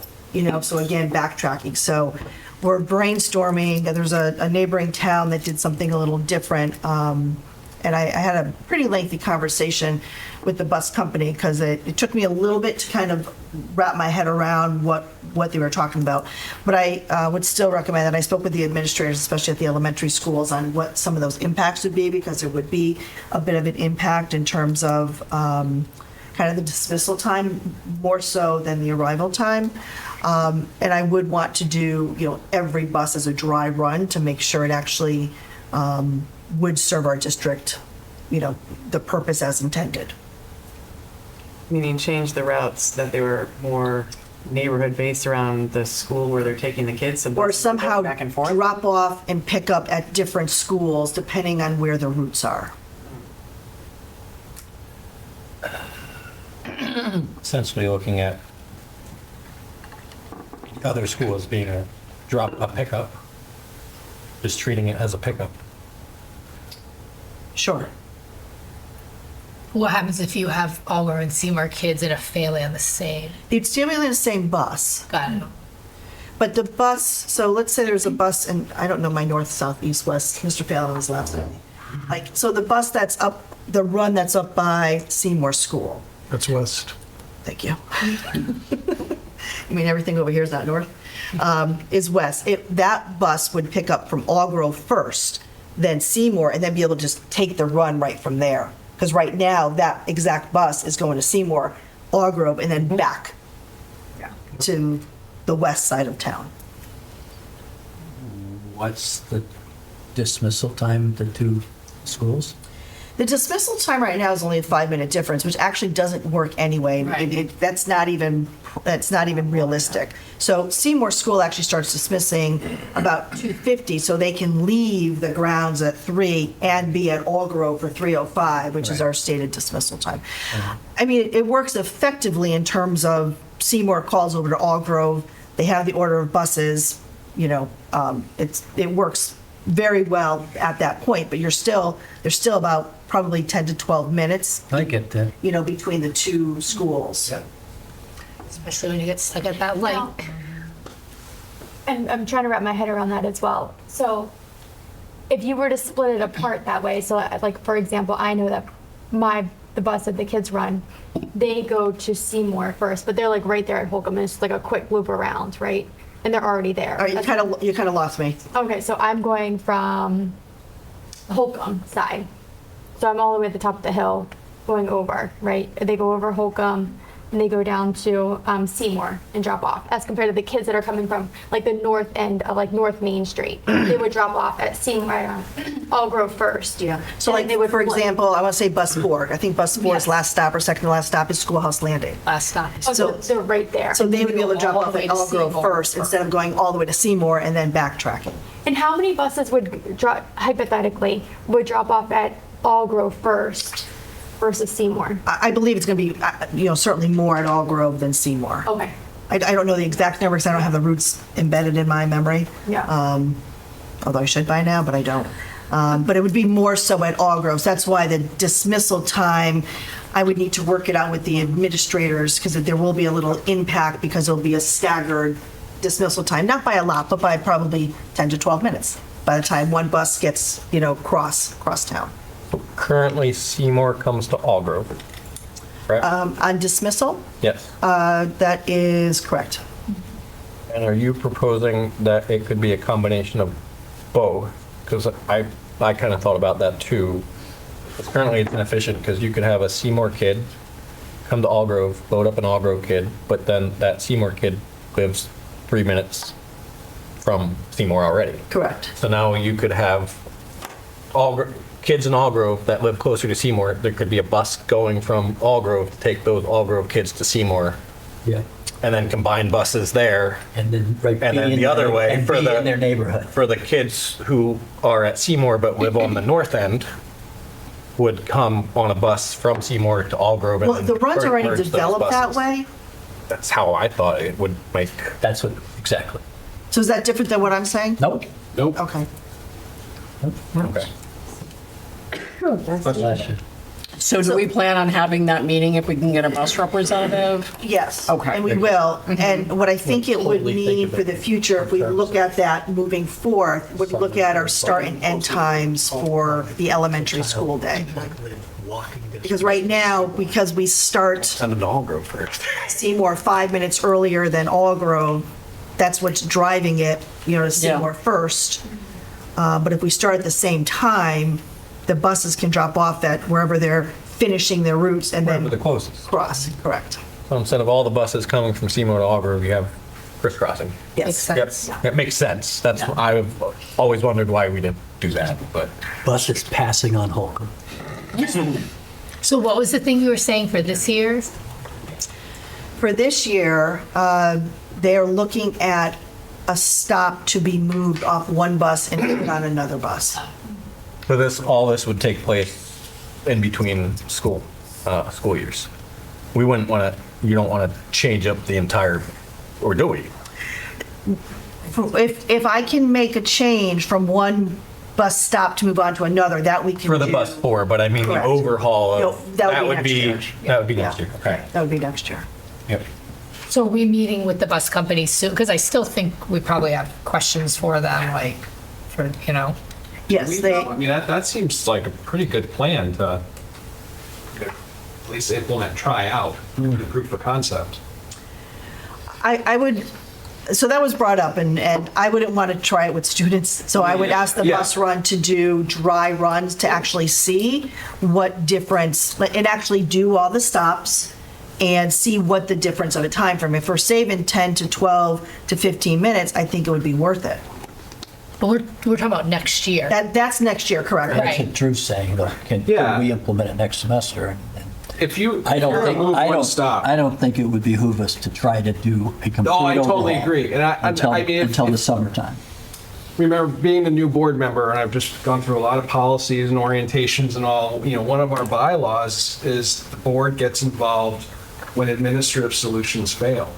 So again, backtracking. So we're brainstorming. There's a neighboring town that did something a little different. And I had a pretty lengthy conversation with the bus company because it took me a little bit to kind of wrap my head around what they were talking about. But I would still recommend that. I spoke with the administrators, especially at the elementary schools, on what some of those impacts would be, because there would be a bit of an impact in terms of kind of the dismissal time, more so than the arrival time. And I would want to do, every bus as a dry run to make sure it actually would serve our district, the purpose as intended. Meaning change the routes that they were more neighborhood based around the school where they're taking the kids, so Or somehow back and forth. drop off and pick up at different schools depending on where the routes are. Essentially looking at other schools being a pickup, just treating it as a pickup. Sure. What happens if you have Allgore and Seymour kids in a family on the same? They'd still be on the same bus. Got it. But the bus, so let's say there's a bus, and I don't know my north, south, east, west, Mr. Phelan was last night. So the bus that's up, the run that's up by Seymour School. That's west. Thank you. You mean everything over here is not north? Is west. That bus would pick up from Allgrove first, then Seymour, and then be able to just take the run right from there. Because right now, that exact bus is going to Seymour, Allgrove, and then back to the west side of town. What's the dismissal time of the 2 schools? The dismissal time right now is only a 5-minute difference, which actually doesn't work anyway. Right. That's not even realistic. So Seymour School actually starts dismissing about 2:50, so they can leave the grounds at 3 and be at Allgrove for 3:05, which is our stated dismissal time. I mean, it works effectively in terms of Seymour calls over to Allgrove. They have the order of buses. It works very well at that point, but there's still about probably 10 to 12 minutes, I get that. between the 2 schools. Especially when you get stuck at that light. And I'm trying to wrap my head around that as well. So if you were to split it apart that way, so like, for example, I know that the bus that the kids run, they go to Seymour first, but they're like right there at Holcomb, and it's like a quick loop around, right? And they're already there. All right, you kind of lost me. Okay, so I'm going from Holcomb side. So I'm all the way at the top of the hill going over, right? They go over Holcomb and they go down to Seymour and drop off, as compared to the kids that are coming from like the north end of like North Main Street. They would drop off at Seymour, Allgrove first. Yeah. So And like, they would for flip. example, I want to say Bus 4. I think Bus 4's Yes. last stop or second to last stop is Schoolhouse Landing. Last stop. Oh, so so- they're right there. So they would be able to drop All the off way at to Allgrove Seymour first instead of going all the way to Seymour and then backtracking. And how many buses would drop, hypothetically, would drop off at Allgrove first versus Seymour? I believe it's going to be, certainly more at Allgrove than Seymour. Okay. I don't know the exact number because I don't have the routes embedded in my memory. Yeah. Although I should by now, but I don't. But it would be more so at Allgrove. So that's why the dismissal time, I would need to work it out with the administrators because there will be a little impact because there'll be a staggered dismissal time, not by a lot, but by probably 10 to 12 minutes by the time one bus gets, cross town. Currently, Seymour comes to Allgrove, right? On dismissal, Yes. that is correct. And are you proposing that it could be a combination of both? Because I kind of thought about that too. But currently, it's inefficient because you could have a Seymour kid come to Allgrove, load up an Allgrove kid, but then that Seymour kid lives 3 minutes from Seymour already. Correct. So now you could have kids in Allgrove that live closer to Seymour. There could be a bus going from Allgrove to take those Allgrove kids to Seymour, Yeah. and then combine buses there. And then right. And be then in the other their- way and for be the in their neighborhood. For the kids who are at Seymour but live on the north end, would come on a bus from Seymour to Allgrove. And Well, the runs are already merge those developed that buses. way. That's how I thought it would make. That's what, exactly. So is that different than what I'm saying? Nope. Nope. Okay. Okay. Bless you. So do we plan on having that meeting if we can get a bus representative? Yes. Okay. And we will. And what I think it would Totally think mean of for it the future, if we in terms look of- at that moving forth, would look at our start and end times for the elementary school day. Because right now, because we start Send them to Allgrove first. Seymour 5 minutes earlier than Allgrove, that's what's driving it, to Seymour first. But if we start at the same time, the buses can drop off at wherever they're finishing their routes and Wherever the then closest. cross. Correct. So instead of all the buses coming from Seymour to Allgrove, you have crisscrossing. Yes. Yep. It makes sense. That's I've always wondered why we didn't do that, but. Buses passing on Holcomb. So what was the thing you were saying for this year? For this year, they're looking at a stop to be moved off one bus and put on another bus. So all this would take place in between school years. We wouldn't want to, you don't want to change up the entire, or do we? If I can make a change from one bus stop to move on to another, that we can do. For the bus four, but I mean the Correct. overhaul No, of, that would be next year. that would be Yeah. next year, okay. That would be next year. Yep. So are we meeting with the bus company soon? Because I still think we probably have questions for them, Yes, they, I mean, that seems like a pretty good plan to at least implement, try out, proof of concept. I would, so that was brought up and I wouldn't want to try it with students. So I would ask the Yeah. bus run to do dry runs to actually see what difference, and actually do all the stops and see what the difference of a time frame. If we're saving 10 to 12 to 15 minutes, I think it would be worth it. but we're talking about next year. That's next year, correct? Right. That's what Drew's saying, though. Can Yeah. we implement it next semester? And If you I don't think, remove I one don't, stop. I don't think it would behoove us to try to do a complete No, I totally overhaul agree. And until, I mean, until the summertime. remember being a new board member, and I've just gone through a lot of policies and orientations and all, one of our bylaws is the board gets involved when administrative solutions fail.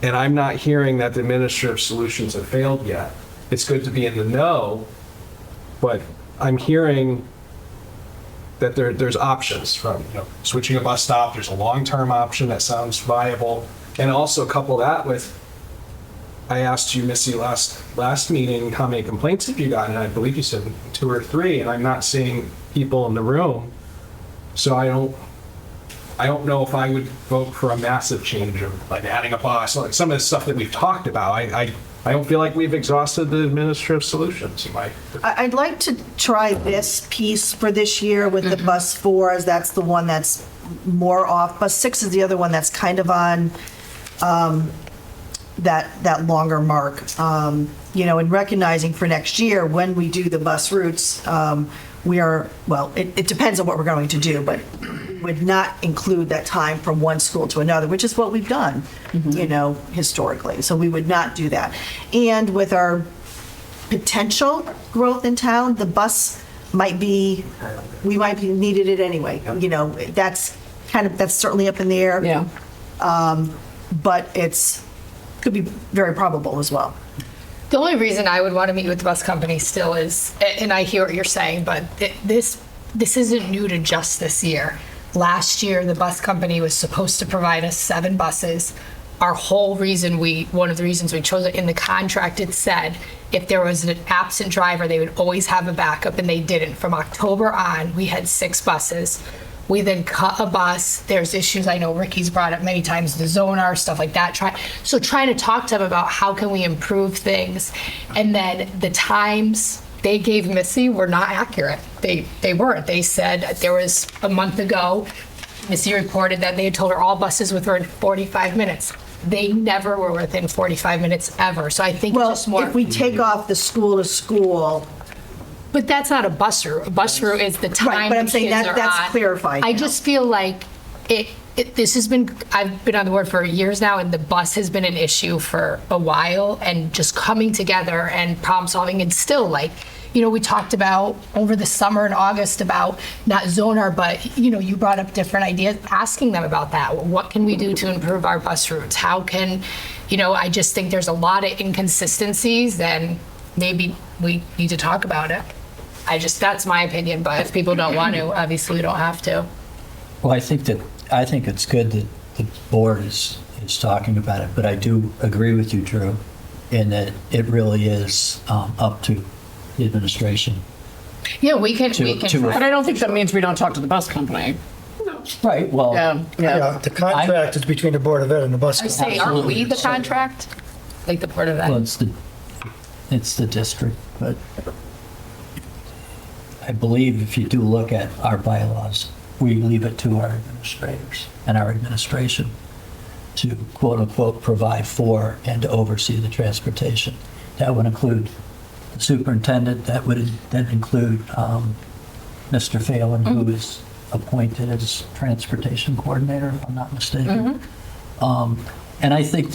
And I'm not hearing that the administrative solutions have failed yet. It's good to be in the know, but I'm hearing that there's options from, switching a bus stop, there's a long-term option that sounds viable. And also couple that with, I asked you, Missy, last meeting, how many complaints have you gotten? And I believe you said 2 or 3, and I'm not seeing people in the room. So I don't know if I would vote for a massive change of like adding a bus, like some of the stuff that we've talked about. I don't feel like we've exhausted the administrative solutions. I'd like to try this piece for this year with the bus 4, as that's the one that's more off. Bus 6 is the other one that's kind of on that longer mark. You know, and recognizing for next year, when we do the bus routes, we are, well, it depends on what we're going to do, but would not include that time from one school to another, which is what we've done, you know, historically. So we would not do that. And with our potential growth in town, the bus might be, we might be needed it anyway. You know, that's certainly up in the air. Yeah. But could be very probable as well. The only reason I would want to meet with the bus company still is, and I hear what you're saying, but this isn't new to just this year. Last year, the bus company was supposed to provide us 7 buses. Our whole reason one of the reasons we chose it, in the contract, it said if there was an absent driver, they would always have a backup, and they didn't. From October on, we had 6 buses. We then cut a bus. There's issues I know Ricky's brought up many times, the Zonar, stuff like that. Trying to talk to them about how can we improve things. And then the times they gave Missy were not accurate. They weren't. They said there was a month ago, Missy reported that they had told her all buses were within 45 minutes. They never were within 45 minutes ever. So I think it's just more. If we take off the school to school. But that's not a bus route. A bus route is the time. Right, but I'm the saying kids are that's on. clarified I now. just feel like I've been on the board for years now, and the bus has been an issue for a while, and just coming together and problem solving. And still, like, you know, we talked about over the summer in August about not Zonar, but, you know, you brought up different ideas, asking them about that. What can we do to improve our bus routes? How can, you know, I just think there's a lot of inconsistencies, and maybe we need to talk about it. That's my opinion, but if people don't want to, obviously we don't have to. Well, I think it's good that the board is talking about it, but I do agree with you, Drew, in that it really is up to the administration. Yeah, we can. But I don't think that means we don't talk to the bus company. Right, well. Yeah, the contract is between the Board of Ed and the bus I company. say, aren't we the contract? Like the Board of Ed? Well, it's the district, but I believe if you do look at our bylaws, we leave it to our administrators and our administration to quote unquote provide for and to oversee the transportation. That would include the superintendent, that would then include Mr. Phelan, who is appointed as transportation coordinator, if I'm not mistaken. And I think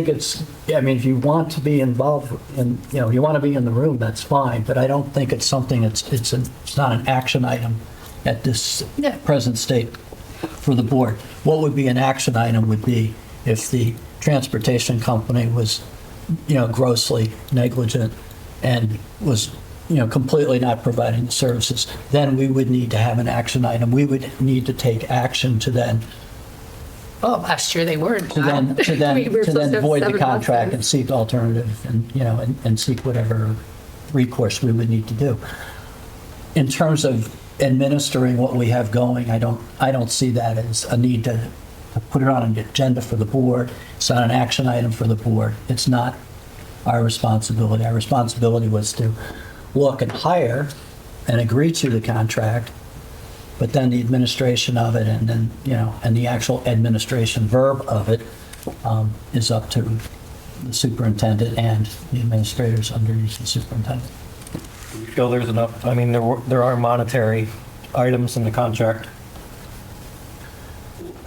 it's, I mean, if you want to be involved in, you know, you want to be in the room, that's fine, but I don't think it's something, it's not an action item at this present state for the board. What would be an action item would be if the transportation company was, you know, grossly negligent and was, you know, completely not providing the services. Then we would need to have an action item. We would need to take action to then Well, last year they weren't. to then void the contract and seek alternative and, you know, and seek whatever recourse we would need to do. In terms of administering what we have going, I don't see that as a need to put it on an agenda for the board. It's not an action item for the board. It's not our responsibility. Our responsibility was to look and hire and agree to the contract, but then the administration of it and then, you know, and the actual administration verb of it is up to the superintendent and the administrators underneath the superintendent. Do you feel there's enough, I mean, there are monetary items in the contract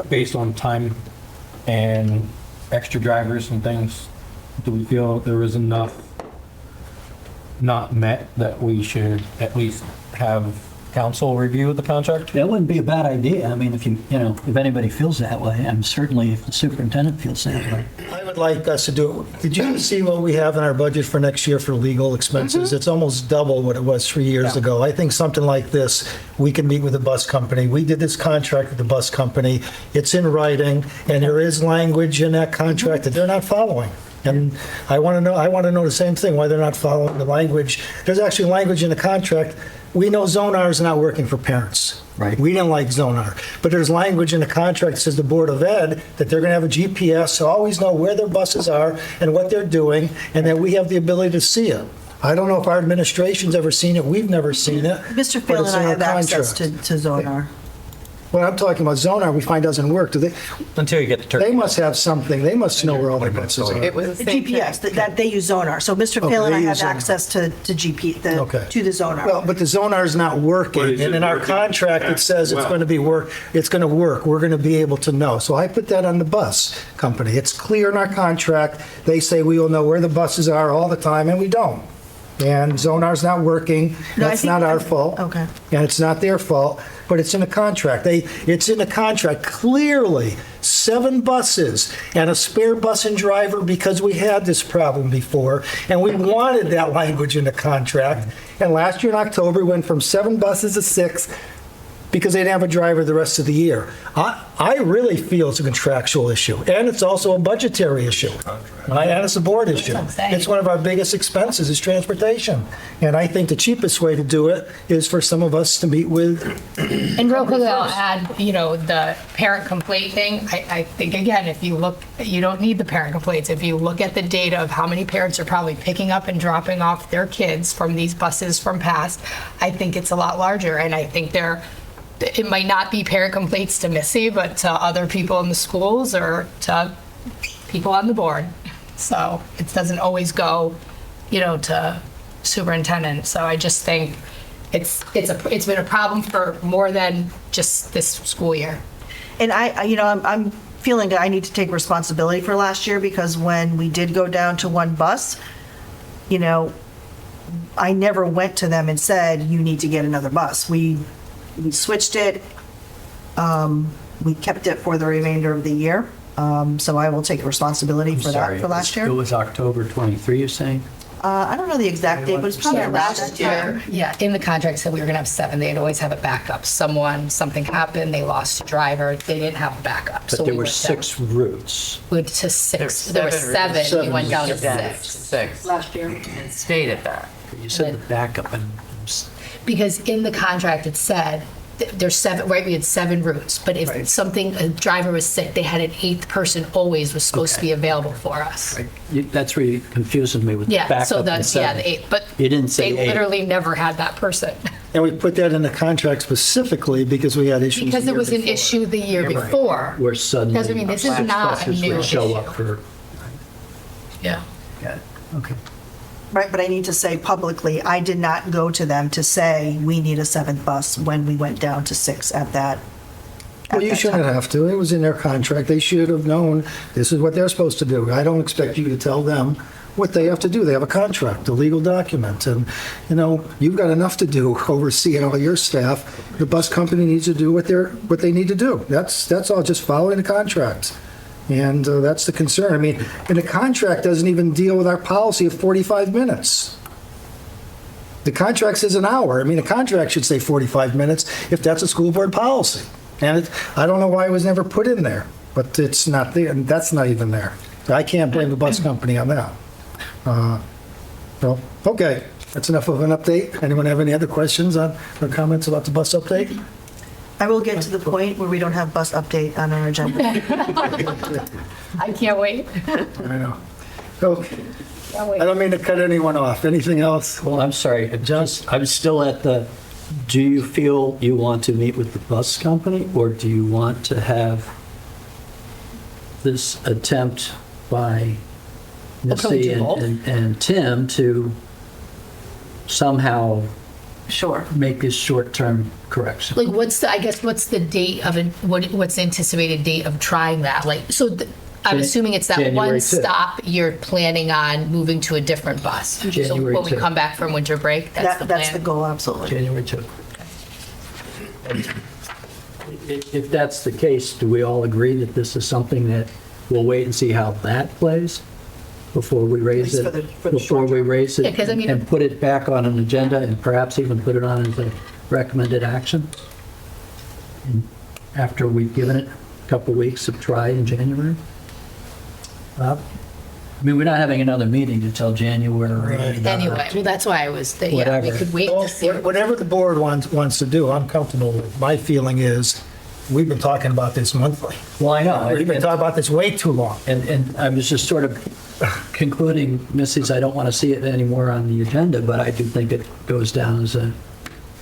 based on time and extra drivers and things. Do we feel there is enough not met that we should at least have council review the contract? That wouldn't be a bad idea. I mean, if anybody feels that way, and certainly if the superintendent feels that way. I would like us to do it. Did you see what we have in our budget for next year for legal expenses? It's almost double what it was 3 years ago. I think something like this, we can meet with the bus company. We did this contract with the bus company. It's in writing, and there is language in that contract that they're not following. And I want to know the same thing, why they're not following the language. There's actually language in the contract we know Zonar is not working for parents. Right. We didn't like Zonar. But there's language in the contract that says the Board of Ed that they're going to have a GPS, so always know where their buses are and what they're doing, and that we have the ability to see it. I don't know if our administration's ever seen it. We've never seen it. Mr. but Phelan it's and I in our have access contract. to Zonar. What I'm talking about, Zonar, we find doesn't work. Do they? Until you get the turkey. They must have something. They must know where all the buses are. It was the The same thing. GPS, that they use Zonar. So Mr. Okay, Phelan and I they have use Zonar. access to GP, Okay. to the Zonar. Well, but the Zonar is not But working, is and it in our working contract, it says it's well? going to be it's going to work. We're going to be able to know. So I put that on the bus company. It's clear in our contract. They say we will know where the buses are all the time, and we don't. And Zonar's not working. No, I That's think- not our fault. Okay. And it's not their fault, but it's in the contract. It's in the contract, clearly, 7 buses and a spare bus and driver because we had this problem before, and we wanted that language in the contract. And last year in October, we went from 7 buses to 6 because they didn't have a driver the rest of the year. I really feel it's a contractual issue, and it's also a budgetary issue. And it's a board issue. what I'm saying. It's one of our biggest expenses is transportation. And I think the cheapest way to do it is for some of us to meet with, And real quickly, I'll add, the parent complaint thing. I think, again, if you look, you don't need the parent complaints. If you look at the data of how many parents are probably picking up and dropping off their kids from these buses from past, I think it's a lot larger. And I think it might not be parent complaints to Missy, but to other people in the schools or to people on the board. So it doesn't always go, to superintendent. So I just think it's been a problem for more than just this school year. And I'm feeling that I need to take responsibility for last year because when we did go down to 1 bus, I never went to them and said, you need to get another bus. We switched it. We kept it for the remainder of the year. So I will take responsibility for that for last It year. was October 23, you're saying? I don't know the exact date, but it's probably last year. Yeah, in the contract said we were gonna have 7. They'd always have a backup. Something happened, they lost a driver, they didn't have a backup. But So there we were went down. 6 routes. Went to 6. There were 7, we went down to 6. 6. Last year. And stayed at that. You said the backup and Because in the contract, it said, there's 7, right, we had 7 routes, but if a driver was sick, they had an 8th person always was supposed to be available for us. that's really confusing me with Yeah, backup so and the 7. 8th, but You didn't say they 8. literally never had that person. and we put that in the contract specifically because we had issues. Because the it year was an before. issue the year before. Where suddenly That's what I mean, this is 6 not a buses new would show issue. up for, Yeah. got it, okay. Right, but I need to say publicly, I did not go to them to say, we need a 7th bus when we went down to 6 at that. Well, you shouldn't have to. It was in their contract. They should have known this is what they're supposed to do. I don't expect you to tell them what they have to do. They have a contract, a legal document, and, you've got enough to do overseeing all your staff. The bus company needs to do what they need to do. That's all, just following the contract. And that's the concern. I mean, and the contract doesn't even deal with our policy of 45 minutes. The contract says an hour. I mean, the contract should say 45 minutes if that's a school board policy. And I don't know why it was never put in there, but it's not there, and that's not even there. So I can't blame the bus company on that. Well, okay, that's enough of an update. Anyone have any other questions or comments about the bus update? I will get to the point where we don't have bus update on our agenda. I can't wait. I know. So, Can't wait. I don't mean to cut anyone off. Anything else? Well, I'm sorry, I'm still at do you feel you want to meet with the bus company, or do you want to have this attempt by Missy to both. and Tim to somehow Sure. make this short-term correction? Like, what's the date of, what's the anticipated date of trying that? Like, so I'm assuming it's that January one 2. stop you're planning on moving to a different bus. So January when we 2. come back from winter break, that's the plan. That's the goal, absolutely. January 2. If that's the case, do we all agree that this is something that we'll wait and see how that plays before we raise At it? least for the Before short we term. raise it Yeah, 'cause I mean- and put it back on an agenda and perhaps even put it on as a recommended action? And after we've given it a couple weeks of try in January? Bob? I mean, we're not having another meeting until January. Anyway, well, that's why I was thinking, we Whatever. could wait to see. Whatever the board wants to do, I'm comfortable with. My feeling is, we've been talking about this monthly. Well, I know. We've been talking about this way too long. And I was just sort of concluding, Mrs., I don't want to see it anymore on the agenda, but I do think it goes down as a.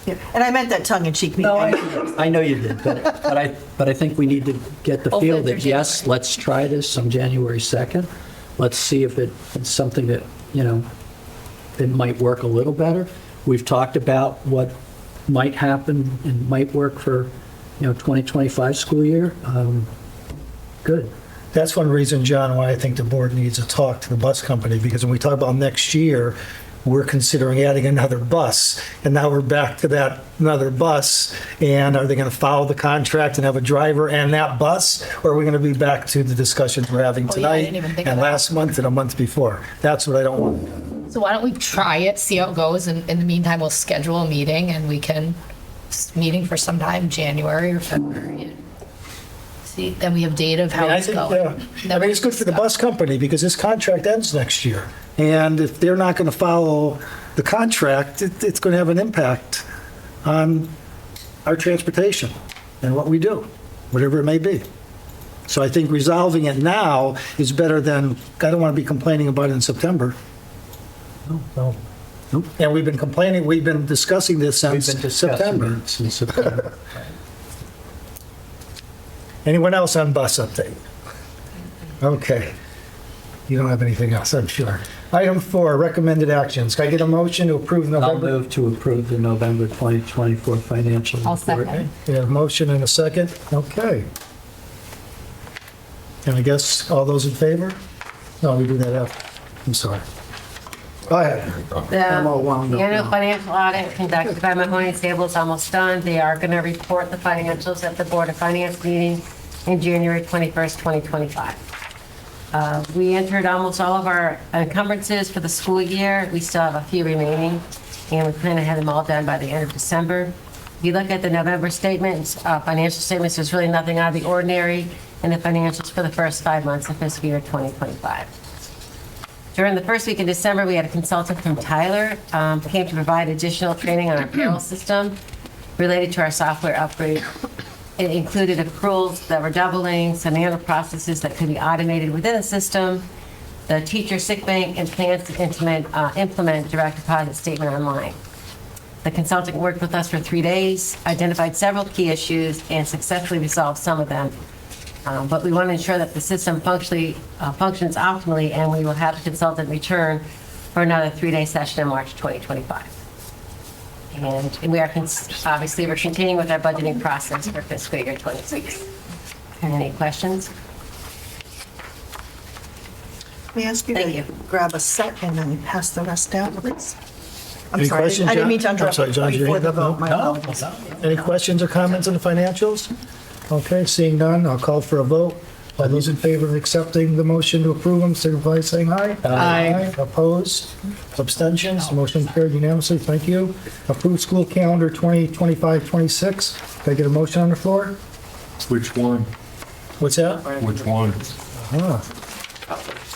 Yeah. And I meant that tongue in cheek. No, I know you did, but I think we need to get the feel that, yes, let's try this on January 2nd. Let's see if it's something that, it might work a little better. We've talked about what might happen and might work for, 2025 school year. Good. That's one reason, John, why I think the board needs to talk to the bus company, because when we talk about next year, we're considering adding another bus, and now we're back to that another bus, and are they going to follow the contract and have a driver and that bus, or are we going to be back to the discussions we're having Oh, yeah, I tonight didn't even think of and that. last month and a month before? That's what I don't want. So why don't we try it, see how it goes, and in the meantime, we'll schedule a meeting, and we can, meeting for sometime January or February. And see, then we have data of how I it's think, going. I mean, it's good for the bus company, because this contract ends next year. And if they're not going to follow the contract, it's going to have an impact on our transportation and what we do, whatever it may be. So I think resolving it now is better than, I don't want to be complaining about it in September. No. And we've been discussing this We've since been discussing September. it since September. Anyone else on bus update? Okay. You don't have anything else, I'm sure. Item 4, recommended actions. Can I get a motion to approve I'll November? move to approve the November 2024 financial report. I'll second. We have a motion and a second. Okay. And I guess all those in favor? No, we do that after. I'm sorry. Go ahead. I'm all wound The up annual now. financial audit conducted by Mahoney Stable is almost done. They are going to report the financials at the Board of Finance meeting in January 21st, 2025. We entered almost all of our encumbrances for the school year. We still have a few remaining, and we plan to have them all done by the end of December. If you look at the November statements, financial statements, there's really nothing out of the ordinary in the financials for the first 5 months of fiscal year 2025. During the first week in December, we had a consultant from Tyler came to provide additional training on our payroll system related to our software upgrade. It included accruals that were doubling, some manual processes that could be automated within the system, the teacher sick bank, and plans to implement direct deposit statement online. The consultant worked with us for 3 days, identified several key issues, and successfully resolved some of them. But we want to ensure that the system functions optimally, and we will have the consultant return for another 3-day session in March 2025. And we are, obviously, we're continuing with our budgeting process for fiscal year 26. Any questions? May I ask you Thank to you. grab a set and then pass the rest down, please? I'm Any sorry, questions, I didn't mean to John? I'm interrupt sorry, John, your before hand the up? vote. My No? apologies. Any questions or comments on the financials? Okay, seeing none, I'll call for a vote. All those in favor of accepting the motion to approve them, signify by saying aye. Aye. Opposed? Abstentions? Motion carried unanimously. Thank you. Approved school calendar 2025-26. Can I get a motion on the floor? Which one? What's that? Which one?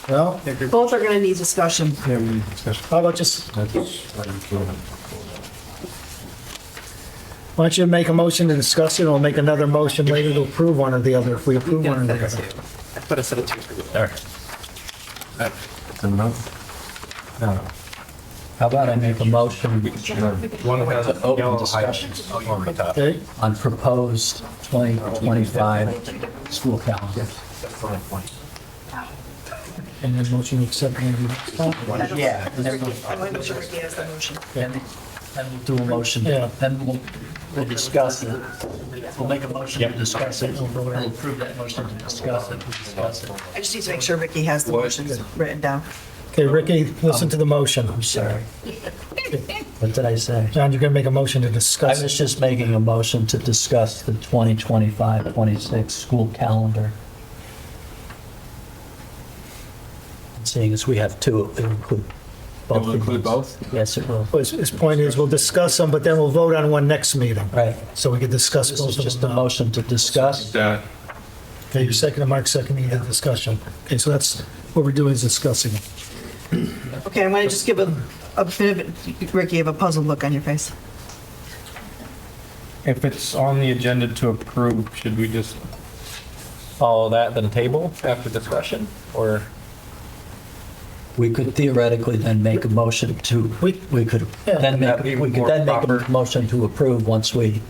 Well, Both are going to need discussion. how about just, why don't you make a motion to discuss it, and we'll make another motion later to approve one or the other, if we approve one or the other. I put a set of 2 for you. How about I make a motion One has a open yellow discussions Okay? on proposed 2025 school calendar? And then motion to accept. Yeah. And then we'll do a motion, Yeah. then we'll discuss it. We'll make a motion to discuss it, we'll approve that motion to discuss it, we'll discuss it. I just need to make sure Vicky has the motions written down. Okay, Ricky, listen to the motion. I'm sorry. What did I say? John, you're going to make a motion to I discuss was it. just making a motion to discuss the 2025-26 school calendar. Seeing as we have 2, it'll include both. It will include both? Yes, it will. His point is, we'll discuss them, but then we'll vote on one next meeting. Right. So we can discuss This both is of just a them. motion to discuss. That, Okay, your second and Mark seconding the discussion. Okay, so that's what we're doing is discussing. Okay, I'm going to just give a bit of, Ricky, you have a puzzled look on your face. If it's on the agenda to approve, should we just follow that, then table after discussion, or? We could theoretically then make a motion to, we could then make, That'd be we could more then make proper. a motion to approve once we,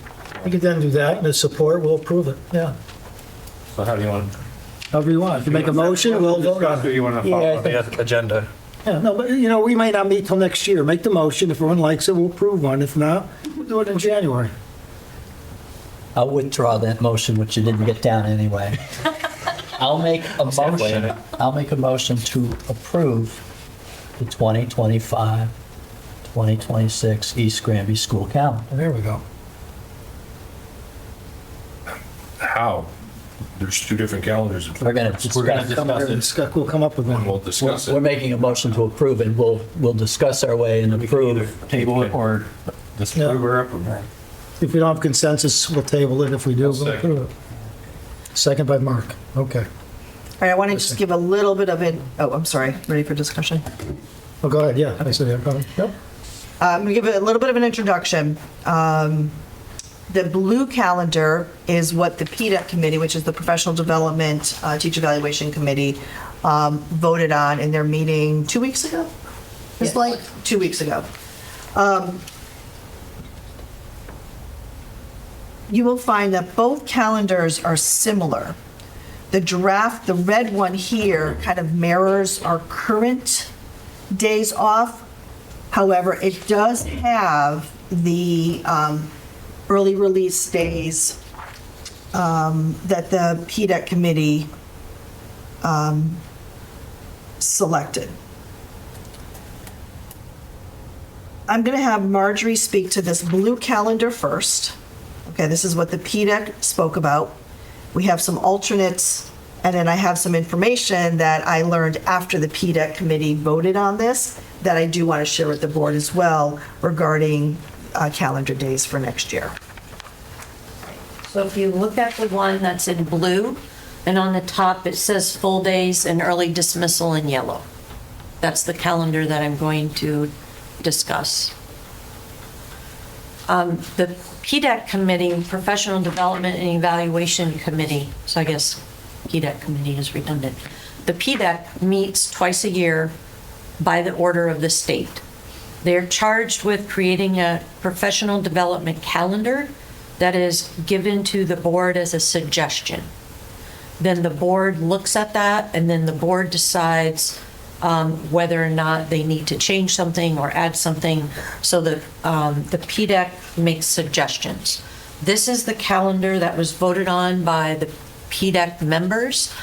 We could then do that, and the support, we'll approve it, yeah. So how do you want? However you want. If you make a motion, we'll vote on Do it. you want to follow the agenda? Yeah, no, but, you know, we may not meet till next year. Make the motion. If everyone likes it, we'll approve one. If not, we'll do it in January. I'll withdraw that motion, which you didn't get down anyway. I'll make a halfway in motion, it. I'll make a motion to approve the 2025, 2026 East Granby school calendar. There we go. How? There's two different calendars. We're going to We're gonna discuss, We'll come up with We'll one. discuss we're it. making a motion to approve and we'll discuss our way and We can either approve. table it or disapprove or approve. If we don't have consensus, we'll table it. If we do, we'll Second. approve it. Second by Mark. Okay. All right, I want to just give a little bit of it, oh, I'm sorry, ready for discussion? Oh, go ahead. Yeah, I said that. Yep. I'm going to give it a little bit of an introduction. The blue calendar is what the PDEC committee, which is the Professional Development Teacher Evaluation Committee, voted on in their meeting 2 weeks ago? It's like 2 weeks ago. You will find that both calendars are similar. The draft, the red one here, kind of mirrors our current days off. However, it does have the early release days that the PDEC committee selected. I'm going to have Marjorie speak to this blue calendar first. Okay, this is what the PDEC spoke about. We have some alternates, and then I have some information that I learned after the PDEC committee voted on this that I do want to share with the board as well regarding calendar days for next year. So if you look at the one that's in blue, and on the top it says full days and early dismissal in yellow. That's the calendar that I'm going to discuss. The PDEC committee, Professional Development and Evaluation Committee, so I guess PDEC committee is redundant. The PDEC meets twice a year by the order of the state. They're charged with creating a professional development calendar that is given to the board as a suggestion. Then the board looks at that, and then the board decides whether or not they need to change something or add something. So the PDEC makes suggestions. This is the calendar that was voted on by the PDEC members,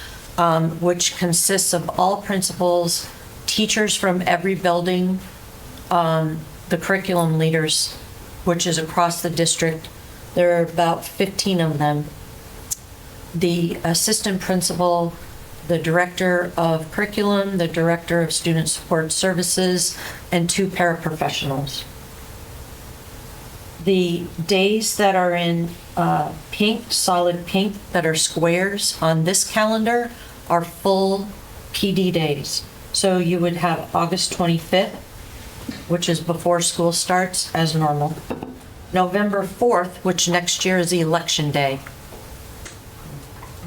which consists of all principals, teachers from every building, the curriculum leaders, which is across the district. There are about 15 of them. The assistant principal, the director of curriculum, the director of student support services, and 2 paraprofessionals. The days that are in pink, solid pink, that are squares on this calendar are full PD days. So you would have August 25th, which is before school starts as normal. November 4th, which next year is the election day.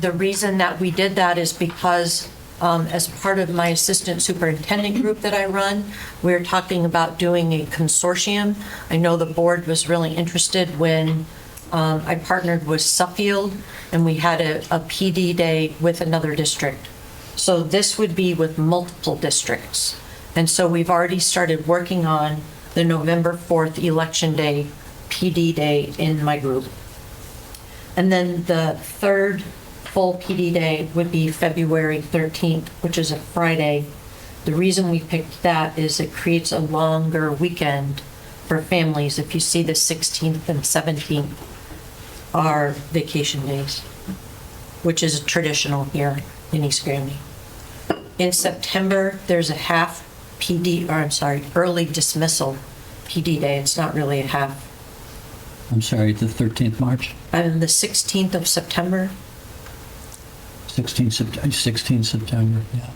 The reason that we did that is because as part of my assistant superintendent group that I run, we're talking about doing a consortium. I know the board was really interested when I partnered with Suffield and we had a PD day with another district. So this would be with multiple districts. And so we've already started working on the November 4th election day, PD day in my group. And then the third full PD day would be February 13th, which is a Friday. The reason we picked that is it creates a longer weekend for families. If you see the 16th and 17th are vacation days, which is traditional here in East Granby. In September, there's a half PD, or I'm sorry, early dismissal PD day. It's not really a half. I'm sorry, the 13th March? And the 16th of September. 16 September, yeah.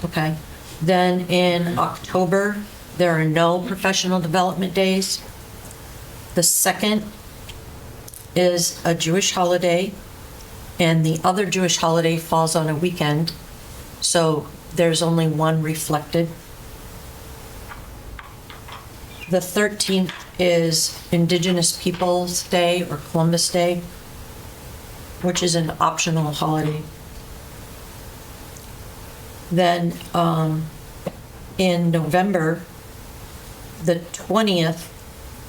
Okay. Then in October, there are no professional development days. The 2nd is a Jewish holiday, and the other Jewish holiday falls on a weekend, so there's only one reflected. The 13th is Indigenous Peoples' Day or Columbus Day, which is an optional holiday. Then in November, the 20th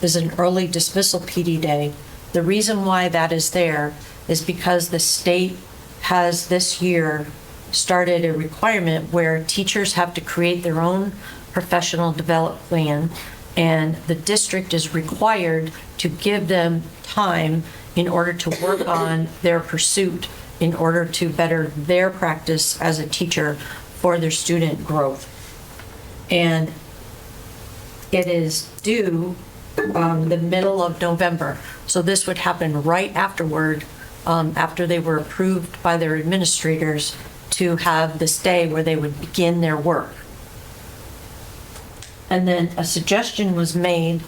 is an early dismissal PD day. The reason why that is there is because the state has this year started a requirement where teachers have to create their own professional development plan, and the district is required to give them time in order to work on their pursuit in order to better their practice as a teacher for their student growth. And it is due the middle of November. So this would happen right afterward, after they were approved by their administrators to have this day where they would begin their work. And then a suggestion was made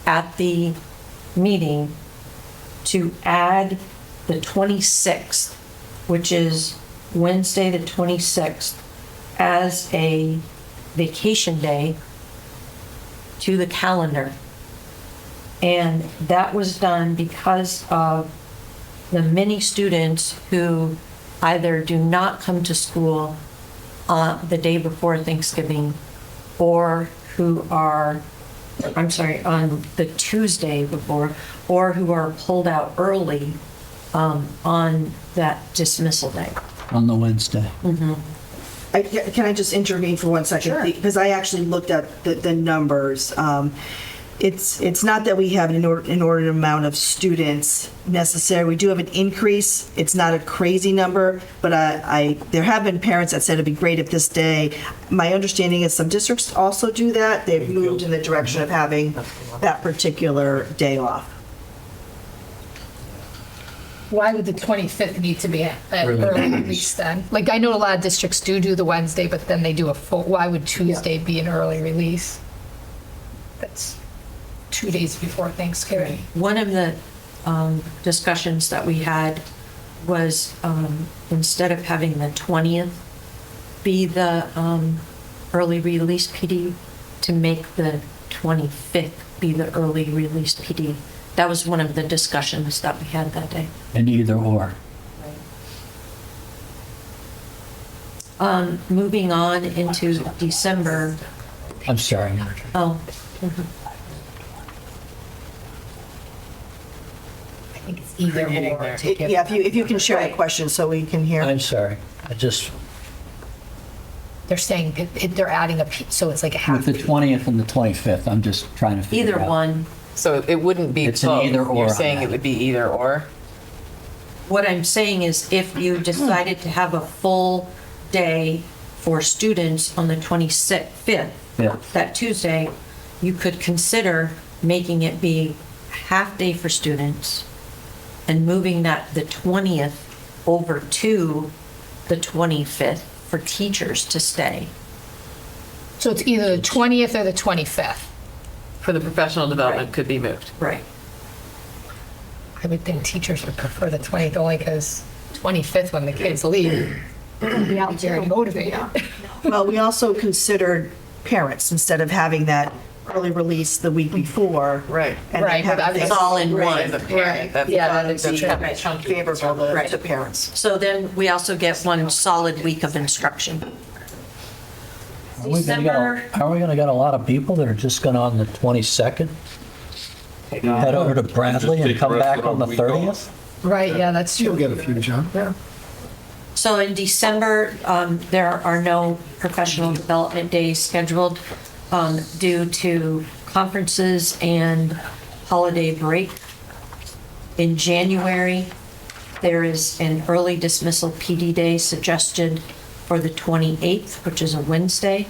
at the meeting to add the 26th, which is Wednesday the 26th, as a vacation day to the calendar. And that was done because of the many students who either do not come to school the day before Thanksgiving, or who are, I'm sorry, on the Tuesday before, or who are pulled out early on that dismissal day. On the Wednesday. Can I just intervene for 1 second? Sure. Because I actually looked at the numbers. It's not that we have an inordinate amount of students necessary. We do have an increase. It's not a crazy number, but there have been parents that said it'd be great if this day. My understanding is some districts also do that. They've moved in the direction of having that particular day off. Why would the 25th need to be an early release then? Like, I know a lot of districts do the Wednesday, but then they do a full, why would Tuesday be an early release? That's 2 days before Thanksgiving. One of the discussions that we had was instead of having the 20th be the early release PD, to make the 25th be the early release PD. That was one of the discussions that we had that day. And either or. Moving on into December. I'm sorry. Oh. I think it's either or. Yeah, if you can share the question so we can hear. I'm sorry. I just, They're saying, they're adding so it's like a half. with the 20th and the 25th, I'm just trying to figure Either out. one. So it wouldn't be It's an both. either or You're on saying that. it would be either or? What I'm saying is if you decided to have a full day for students on the 25th, Yeah. that Tuesday, you could consider making it be a half day for students and moving that the 20th over to the 25th for teachers to stay. So it's either the 20th or the 25th. For the professional development Right. could be moved. Right. I would think teachers would prefer the 20th only because 25th when the kids leave, be out there and motivated. Well, we also considered parents instead of having that early release the week before. Right. And Right, but having It's all in one. As a parent, that's favorable to parents. So then we also get one solid week of instruction. Are we gonna get a lot of people that are just gonna on the 22nd? Head over to Bradley and come back on the 30th? Right, yeah, that's You'll true. get a few, John. So in December, there are no professional development days scheduled due to conferences and holiday break. In January, there is an early dismissal PD day suggested for the 28th, which is a Wednesday.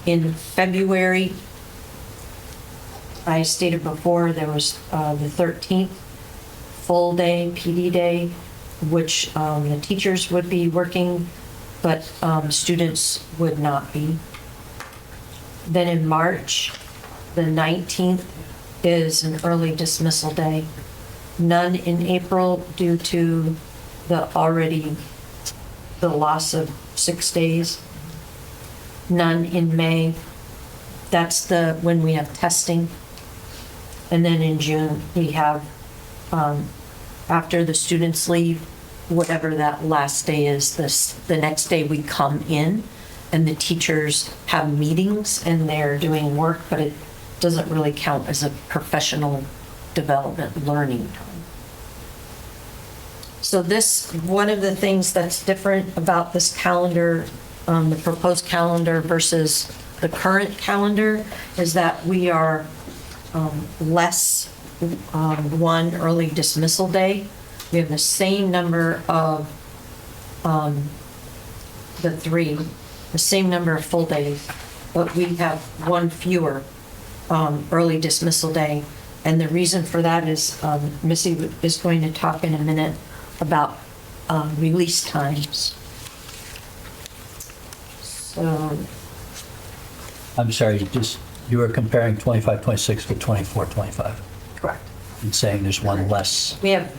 In February, I stated before, there was the 13th, full day, PD day. which the teachers would be working, but students would not be. Then in March, the 19th is an early dismissal day. None in April due to the loss of 6 days. None in May. That's when we have testing. And then in June, we have, after the students leave, whatever that last day is, the next day we come in and the teachers have meetings and they're doing work, but it doesn't really count as a professional development learning time. So one of the things that's different about this calendar, the proposed calendar versus the current calendar, is that we are less one early dismissal day. We have the same number of the same number of full days, but we have one fewer early dismissal day. And the reason for that is Missy is going to talk in a minute about release times. So, I'm sorry, you were comparing 25, 26 with 24, 25, correct. and saying there's one less. We have,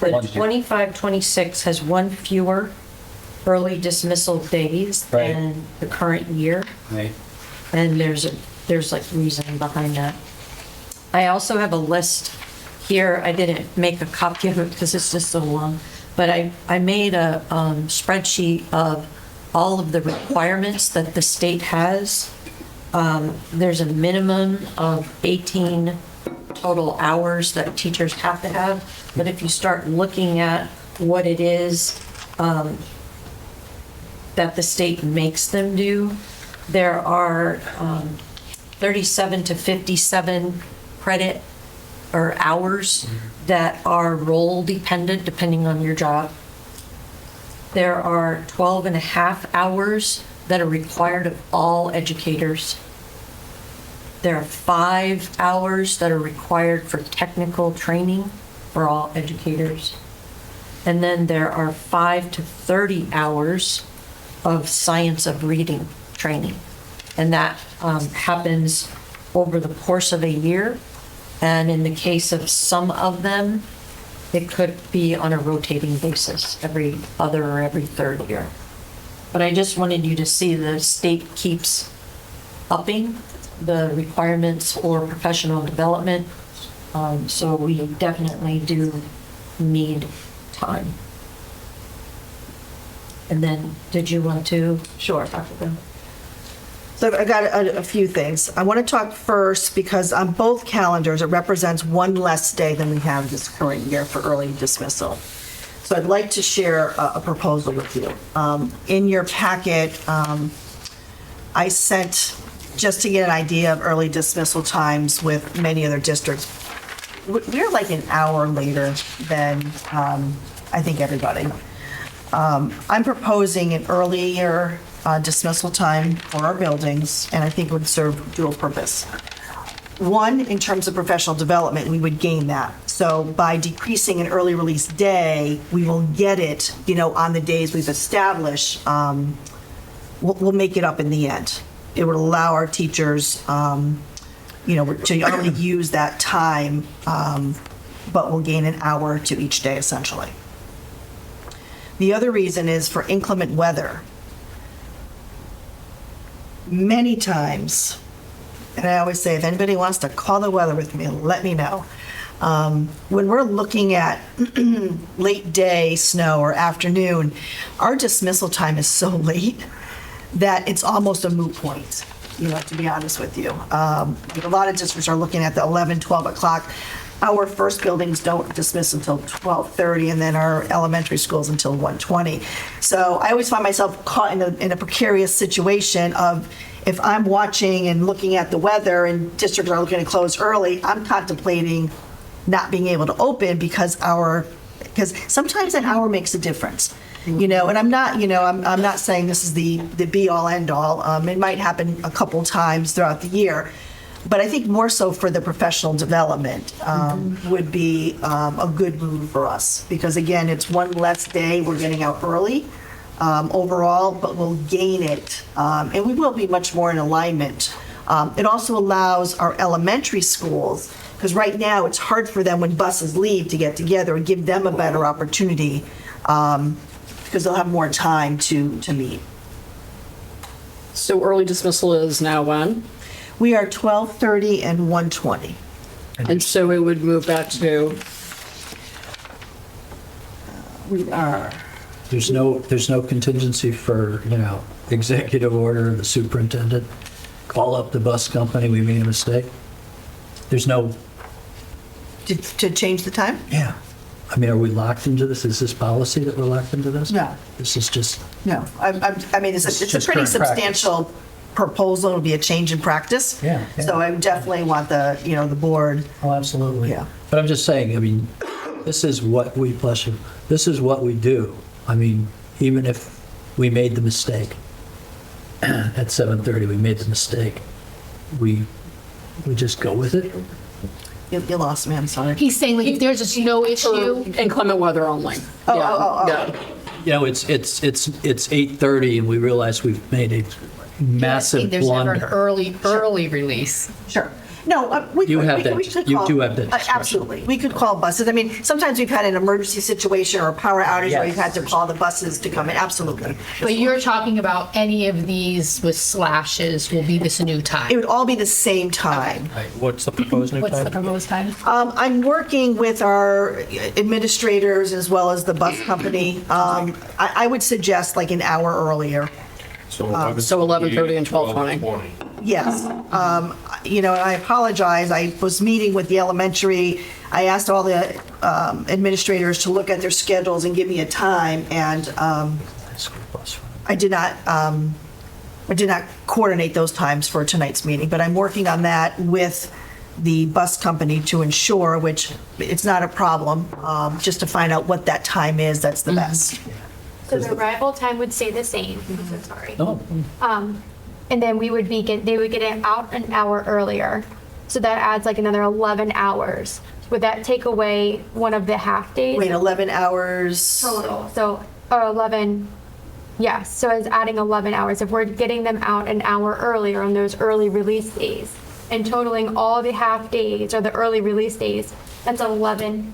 the One- 25, 26 has one fewer early dismissal days Right. than the current year. Right. And there's like reasoning behind that. I also have a list here. I didn't make a copy of it because it's just so long, but I made a spreadsheet of all of the requirements that the state has. There's a minimum of 18 total hours that teachers have to have, but if you start looking at what it is that the state makes them do, there are 37 to 57 credit or hours that are role dependent depending on your job. There are 12 and a half hours that are required of all educators. There are 5 hours that are required for technical training for all educators. And then there are 5 to 30 hours of science of reading training. And that happens over the course of a year. And in the case of some of them, it could be on a rotating basis, every other or every third year. But I just wanted you to see the state keeps upping the requirements for professional development. So we definitely do need time. And then, did you want to? Sure, Dr. Bill. So I got a few things. I want to talk first because on both calendars, it represents one less day than we have this current year for early dismissal. So I'd like to share a proposal with you. In your packet, I sent, just to get an idea of early dismissal times with many other districts, we're like an hour later than I think everybody. I'm proposing an earlier dismissal time for our buildings, and I think it would serve dual purpose. One, in terms of professional development, we would gain that. So by decreasing an early release day, we will get it, on the days we've established. We'll make it up in the end. It would allow our teachers, to already use that time, but we'll gain an hour to each day, essentially. The other reason is for inclement weather. Many times, and I always say, if anybody wants to call the weather with me, let me know. When we're looking at late day snow or afternoon, our dismissal time is so late that it's almost a moot point, to be honest with you. A lot of districts are looking at the 11, 12 o'clock. Our first buildings don't dismiss until 12:30, and then our elementary schools until 1:20. So I always find myself caught in a precarious situation of, if I'm watching and looking at the weather and districts are looking to close early, I'm contemplating not being able to open because sometimes an hour makes a difference. And I'm not, I'm not saying this is the be all end all. It might happen a couple times throughout the year. But I think more so for the professional development would be a good move for us. Because again, it's one less day we're getting out early overall, but we'll gain it. And we will be much more in alignment. It also allows our elementary schools, because right now it's hard for them when buses leave to get together and give them a better opportunity because they'll have more time to meet. So early dismissal is now when? We are 12:30 and 1:20. And so it would move back to, We are. There's no contingency for, executive order, the superintendent, call up the bus company, we made a mistake. There's no, To change the time? yeah. I mean, are we locked into this? Is this policy that we're locked into this? No. This is just, No. I mean, it's a just pretty current practice. substantial proposal. It'll be a change in practice. Yeah, yeah. So I definitely want the board. oh, absolutely. Yeah. But I'm just saying, I mean, this is what we, bless you, this is what we do. I mean, even if we made the mistake at 7:30, we made the mistake, we just go with it. You lost me, I'm sorry. He's saying like if there's just no issue, inclement weather only. Oh. Yeah. It's 8:30 and we realize we've made a massive there's never an blunder. early release. Sure. No, we You could- have we that- could you call- do have that discretion. Absolutely. We could call buses. I mean, sometimes we've had an emergency situation or a power outage where we've had to call the buses to come in. Absolutely. But you're talking about any of these with slashes will be this new It time. would all be the same time. What's the proposed new What's the time? proposed time? I'm working with our administrators as well as the bus company. I would suggest like an hour earlier. So 11:30 and 12:20. 12:20. Yes. I apologize. I was meeting with the elementary. I asked all the administrators to look at their schedules and give me a time, and I did not coordinate those times for tonight's meeting, but I'm working on that with the bus company to ensure, which it's not a problem, just to find out what that time is that's the best. So the arrival time would stay the same, so sorry. No, And then they would get it out an hour earlier. So that adds like another 11 hours. Would that take away one of the half days? Wait, 11 hours? Total. So, 11, yes, so it's adding 11 hours. If we're getting them out an hour earlier on those early release days and totaling all the half days or the early release days, that's 11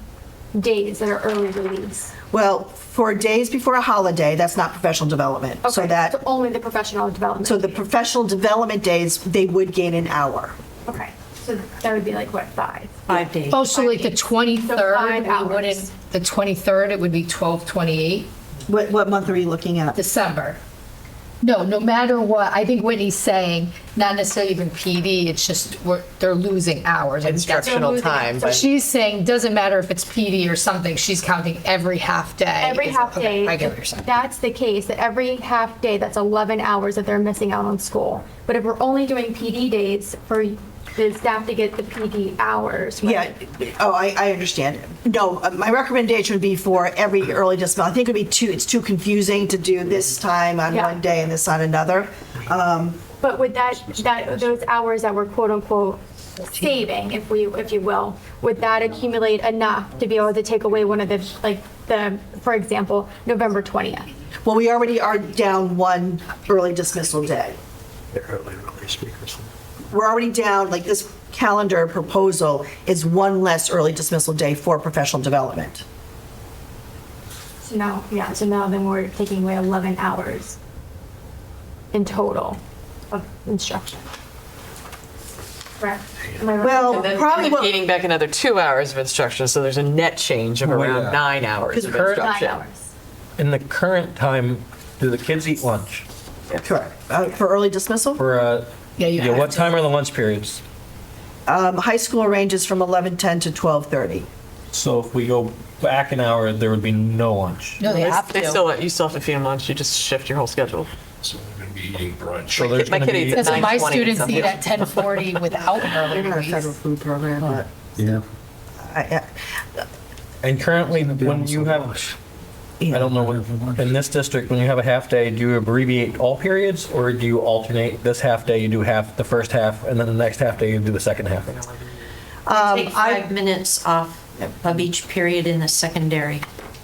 days that are early release. Well, for days before a holiday, that's not professional development. So Okay, that, so only the professional development. so the professional development days, they would gain an hour. Okay, so that would be like what, 5? 5 days. Oh, so like the 23rd, 5 we hours. wouldn't, the 23rd, it would be 12/28, What month are you looking at? December. No matter what, I think Whitney's saying, not necessarily even PD, it's just they're losing hours. I think that's- Instructional time, So but she's saying, doesn't matter if it's PD or something, she's counting every half day. Every half Okay, day, I get what you're saying. that's the case, that every half day, that's 11 hours that they're missing out on school. But if we're only doing PD days for the staff to get the PD hours. right? Yeah, oh, I understand. No, my recommendation would be for every early dismissal. I think it would be it's too confusing to do this time on Yeah. one day and this on another. But with those hours that we're quote unquote saving, if you will, would that accumulate enough to be able to take away one of for example, November 20th? Well, we already are down one early dismissal day. We're already down, like this calendar proposal is one less early dismissal day for professional development. So now then we're taking away 11 hours in total of instruction. Correct? Am I right? Well, and then probably what, gaining back another 2 hours of instruction, so there's a net change of around 9 hours of Current- 9 instruction. hours. In the current time, do the kids eat lunch? correct, for early dismissal? For, Yeah, you have what to. time are the lunch periods? High school ranges from 11:10 to 12:30. So if we go back an hour, there would be no lunch. No, they have They to. you still have to feed them lunch, you just shift your whole schedule. So we're going to be eating brunch. So there's My gonna kid eats be- at That's what my 9:20 students something. eat at 10:40 without an early release. food program, yeah. I- And currently, when you have I don't know, in this district, when you have a half day, do you abbreviate all periods, or do you alternate this half day, you do half, the first half, and then the next half day, you do the second half? Take 5 minutes off of each period in the secondary.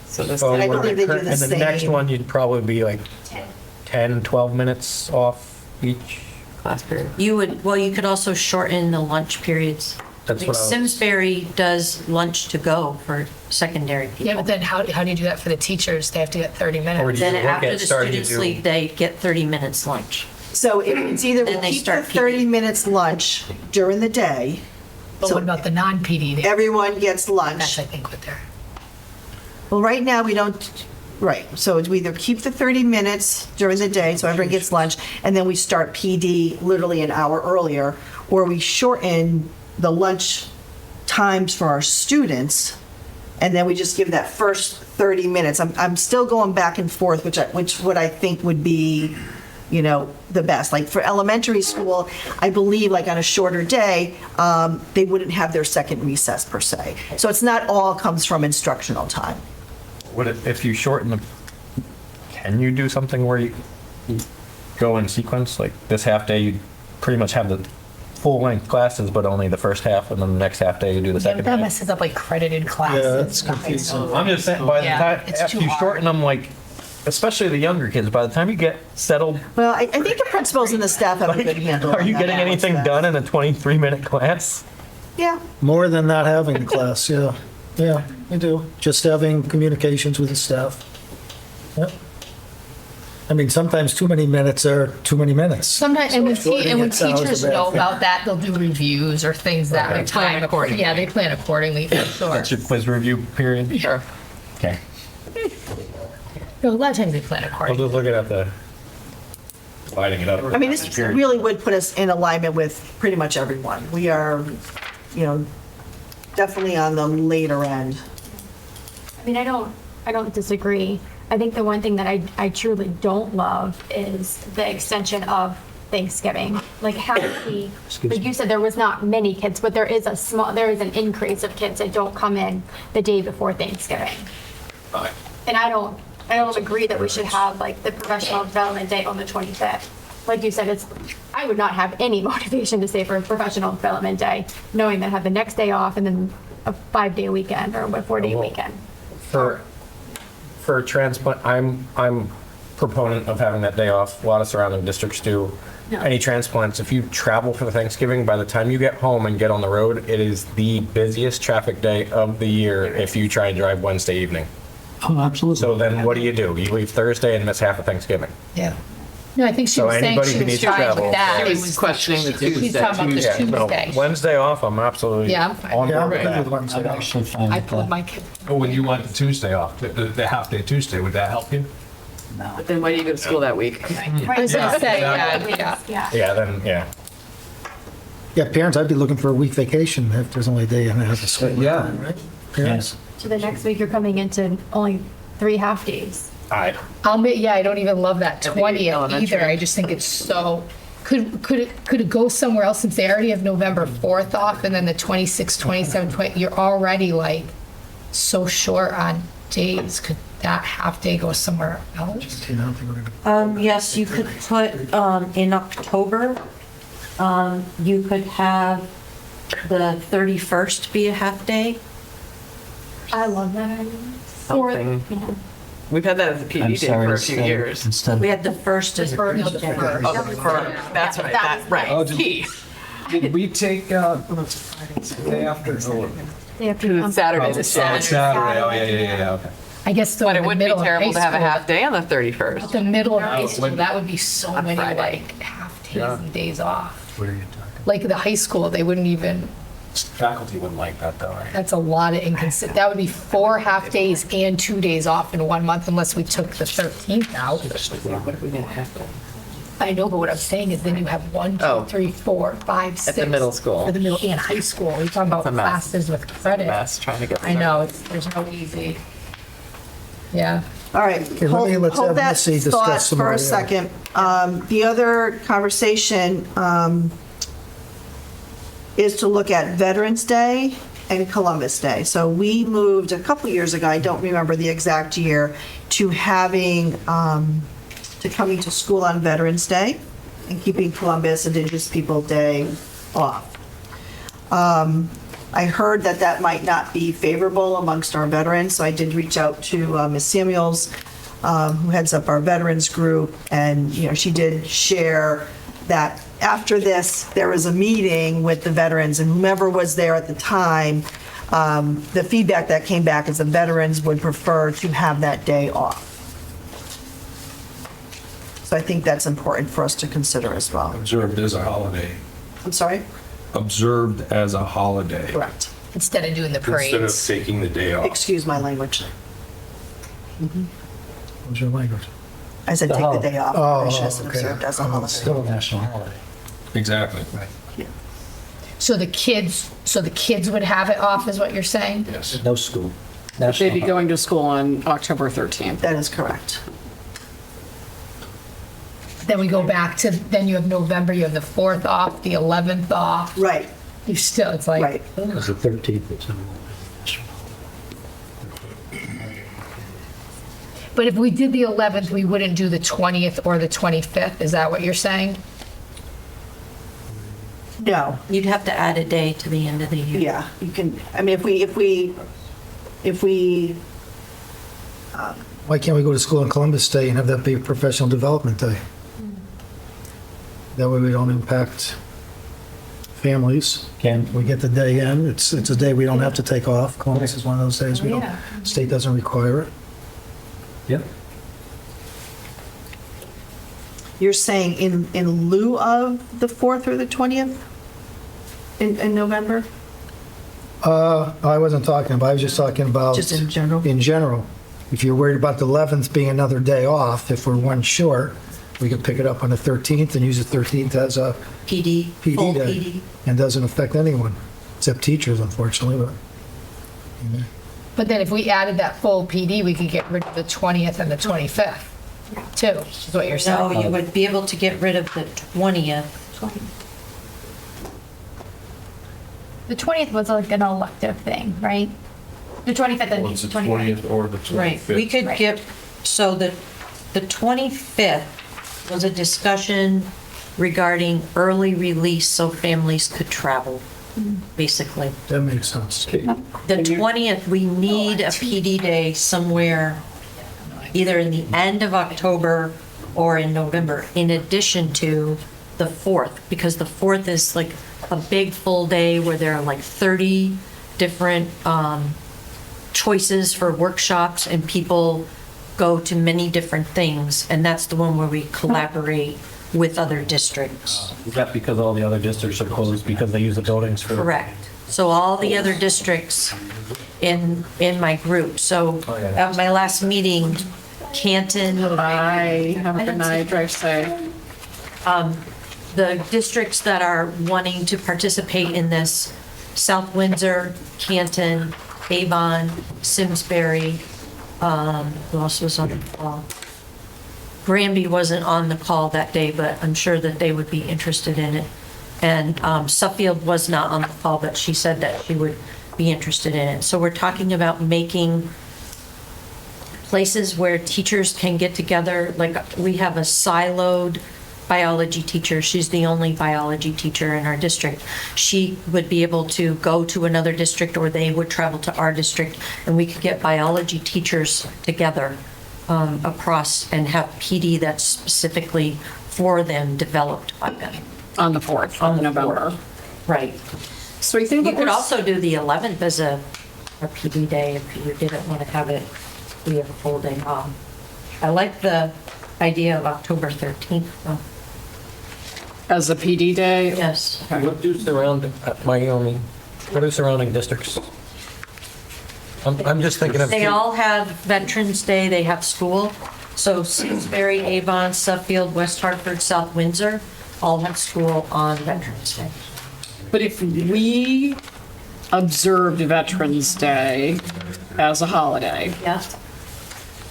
So this, So I believe they do the And the next same. one, you'd probably be like 10, 12 minutes off each? class period. You could also shorten the lunch periods. That's Like what I was- Simsbury does lunch to go for secondary people. Yeah, but then how do you do that for the teachers? They have to get 30 Or minutes. do you Then look after at the starting to students do- leave, they get 30 minutes lunch. So it's either Then we'll they keep the start 30 PD. minutes lunch during the day, But what about the non-PD days? everyone gets That's, lunch. I think, what they're. Well, right now, we don't, right, so we either keep the 30 minutes during the day, so everyone gets lunch, and then we start PD literally an hour earlier, or we shorten the lunch times for our students, and then we just give that first 30 minutes. I'm still going back and forth, which what I think would be, the best. Like for elementary school, I believe like on a shorter day, they wouldn't have their second recess per se. So it's not all comes from instructional time. If you shorten the, can you do something where you go in sequence, like this half day, you pretty much have the full-length classes, but only the first half, and then the next half day you do the Yeah, second but that half? messes up like credited classes. Yeah, it's confusing. I'm just saying, by the Yeah, time, it's after too you hard. shorten them, like, especially the younger kids, by the time you get settled, Well, I think the principals and the staff have a good handle on are you that getting anything aspect. done in a 23-minute class? Yeah. More than not having the class, yeah. Yeah, you do. Just having communications with the staff. Yep. I mean, sometimes too many minutes are too many minutes. Sometimes, and when shortening it sounds a teachers bad know thing. about that, they'll do reviews or things that Okay. are time accordingly. Yeah, they plan accordingly, for sure. That's your quiz review period? Sure. Okay. No, a lot of times they plan I'll accordingly. just look at the, dividing it up. I mean, this really would put us in alignment with pretty much everyone. We are, definitely on the later end. I mean, I don't disagree. I think the one thing that I truly don't love is the extension of Thanksgiving. Like like you said, there was not many kids, but there is an increase of kids that don't come in the day before Thanksgiving. And I don't agree that we should have like the professional development day on the 25th. Like you said, I would not have any motivation to stay for a professional development day, knowing that I have the next day off and then a 5-day weekend or a 4-day weekend. For transplant, I'm proponent of having that day off. A lot of surrounding districts do. No. Any transplants, if you travel for the Thanksgiving, by the time you get home and get on the road, it is the busiest traffic day of the year if you try and drive Wednesday evening. Oh, absolutely. So then what do? You leave Thursday and miss half of Thanksgiving. Yeah. No, I think she So was saying anybody she who was needs to trying travel- with that. She It was questioning the She's Tuesday. talking about the Yeah, no, Tuesday. Wednesday off, I'm absolutely Yeah, I'm fine. on Yeah, I'm board with good with that. Wednesday. I'm actually fine I with pulled that. my kid. Oh, when you want the Tuesday off, the half-day Tuesday, would that help you? No. But then why do you go to school that week? I was gonna say, yeah. Yeah, then, yeah. Yeah, parents, I'd be looking for a week vacation if there's only a day and a half of school. Yeah. Right? Parents? So the next week you're coming into only 3 half days. I I don't even love that the 20th elementary. either. I just think it's so, could it go somewhere else since they already have November 4th off and then the 26th, 27th, 20, you're already like so short on days. Could that half day go somewhere else? You know, I think we're gonna- Yes, you could put, in October, you could have the 31st be a half day. I love that idea. Something. We've had that as a I'm PD day sorry, for a few years. Instead We of, had the first as a No, the Tuesday. first. Oh, that's right, that's right. Oh, did- Key. Did we take, day after? They have to. Saturday, Oh, the it's Saturday. Saturday, oh, yeah, okay. I guess though But in it the would be middle of high terrible to have a school- half day on the 31st. The middle of high school, that would be so On many Friday. like half days and days off. What are you talking? Like the high school, they wouldn't even, Faculty wouldn't like that though, right? that's a lot of inconsistent, that would be 4 half days and 2 days off in 1 month unless we took the 13th out. What if we didn't have to? I know, but what I'm saying is then you have 1, 2, Oh. 3, 4, 5, 6. At the middle school. For the middle and high school. We're talking about It's a mess. classes with credit. Mess trying to get. I know, there's no easy. Yeah. All right, Okay, hold let's hold have that Missy discuss thought some for more, a yeah. second. The other conversation is to look at Veterans Day and Columbus Day. So we moved a couple years ago, I don't remember the exact year, to having, to coming to school on Veterans Day and keeping Columbus Indigenous People Day off. I heard that that might not be favorable amongst our veterans, so I did reach out to Ms. Samuels, who heads up our veterans group, and, you know, she did share that after this, there was a meeting with the veterans, and whomever was there at the time, the feedback that came back is the veterans would prefer to have that day off. So I think that's important for us to consider as well. Observed as a holiday. I'm sorry? Observed as a holiday. Correct. Instead of doing the Instead of parades. taking the day off. Excuse my language. What's your language? I said take the day off. Oh, I should have said okay. observed as a holiday. Still a national holiday. Exactly. So the kids would have it off, is what you're saying? Yes. No school. They'd National be going to school on October 13th. That is correct. Then we go back to, then you have November, you have the 4th off, the 11th off. Right, You still, it's like. right. It was the 13th. It's national But if we did the 11th, we wouldn't do the 20th or the 25th, is that what you're saying? No, You'd have to add a day to the end of the year. yeah, you can, I mean, if we, Why can't we go to school on Columbus Day and have that be a professional development day? That way we don't impact families. We get the day in, it's a day we don't have to take off. Columbus is one of those days we don't, state doesn't require it. Yep. you're saying in lieu of the 4th or the 20th in November? I wasn't talking about, I was just talking about. Just in general? In general. If you're worried about the 11th being another day off, if we're one short, we could pick it up on the 13th and use the 13th as a PD, full PD day. PD. And doesn't affect anyone, except teachers, unfortunately, but. But then if we added that full PD, we could get rid of the 20th and the 25th, too, is what you're No, saying. you would be able to get rid of the 20th. The 20th was like an elective thing, right? The 25th and Well, it's the 25th. 20th or the 25th. Right, we could Right. get, so the 25th was a discussion regarding early release so families could travel, basically. That makes sense. The 20th, we need a PD day somewhere, either in the end of October or in November, in addition to the 4th, because the 4th is like a big full day where there are like 30 different choices for workshops and people go to many different things. And that's the one where we collaborate with other districts. Is that because all the other districts are closed because they use the buildings for? Correct. So all the other districts in my group. So at my last meeting, Canton, Bye, have a good night, drive safe. the districts that are wanting to participate in this, South Windsor, Canton, Avon, Simsbury, who else was on the call? Granby wasn't on the call that day, but I'm sure that they would be interested in it. And Suffield was not on the call, but she said that she would be interested in it. So we're talking about making places where teachers can get together. Like, we have a siloed biology teacher. She's the only biology teacher in our district. She would be able to go to another district, or they would travel to our district, and we could get biology teachers together across and have PD that's specifically for them, developed by them. On the 4th of November. Right. So you think You could also do the 11th as a PD day if you didn't want to have it be a full day off. I like the idea of October 13th, though. As a PD day? Yes. What do surrounding, Wyoming, what are surrounding districts? I'm just thinking of. They all have Veterans Day, they have school. So Simsbury, Avon, Suffield, West Hartford, South Windsor, all have school on Veterans Day. But if we observed Veterans Day as a holiday, Yeah.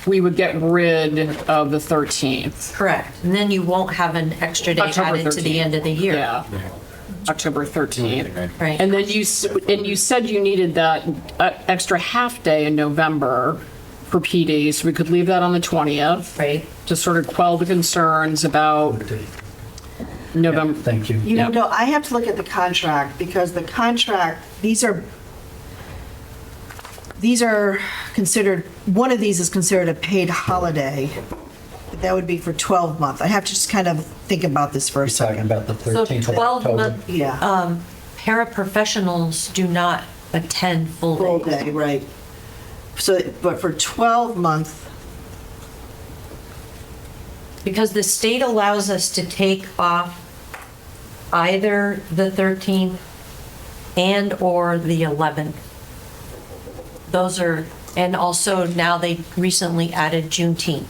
we would get rid of the 13th. Correct. And then you won't have an extra day October added to the 13th. end of the year. Yeah. October 13th. Right. And then you said you needed that extra half day in November for PD, so we could leave that on the 20th. Right. To sort of quell the concerns about November. Thank you. You know, I have to look at the contract because the contract, these are considered, one of these is considered a paid holiday. That would be for 12 month. I have to just kind of think about this for a You're talking second. about the So 13th of 12 October. month, Yeah, paraprofessionals do not attend full full days. day, right. So, but for 12 month, Because the state allows us to take off either the 13th and/or the 11th. Those are, and also now they recently added Juneteenth.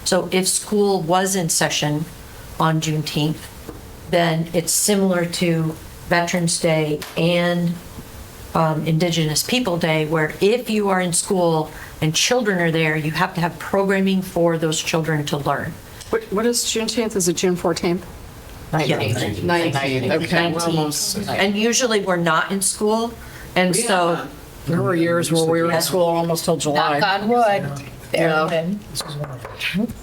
So if school was in session on Juneteenth, then it's similar to Veterans Day and Indigenous People Day, where if you are in school and children are there, you have to have programming for those children to learn. What is Juneteenth? Is it June 14th? 19th, okay. we're almost- And usually we're not in school, and so, There were years where we were in school almost till July. Knock on wood. Yeah.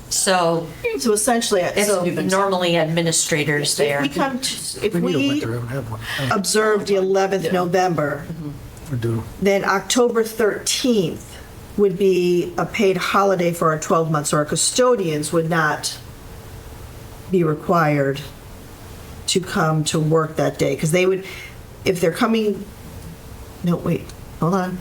so so essentially, it's so normally administrators if there. we come to, if We need a we winter, I haven't had one. observe the 11th November, We do. then October 13th would be a paid holiday for our 12 months, so our custodians would not be required to come to work that day, because they would, if they're coming, no, wait, hold on.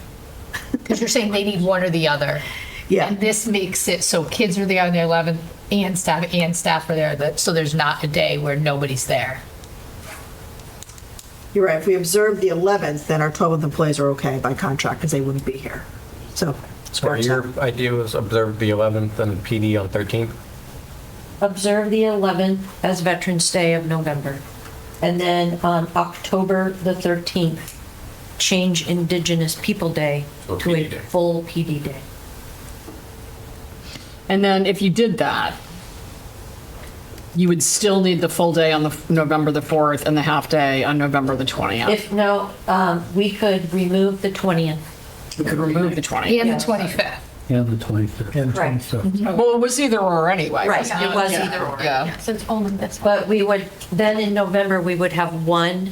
Because you're saying they need one or the other. Yeah, And this makes it so kids are there on the 11th and staff are there, so there's not a day where nobody's there. you're right, if we observe the 11th, then our 12th employees are okay by contract, because they wouldn't be here, so. So your idea was observe the 11th and PD on 13th? Observe the 11th as Veterans Day of November. And then on October the 13th, change Indigenous People Day to a full PD day. And then if you did that, you would still need the full day on the November the 4th and the half day on November the 20th. If no, we could remove the 20th. We could remove the 20th. And the 25th. And the 25th. And Right. 25th. Well, it was either or anyway. Right, wasn't it was either or. Yeah. So it's only this one. But we would, then in November, we would have one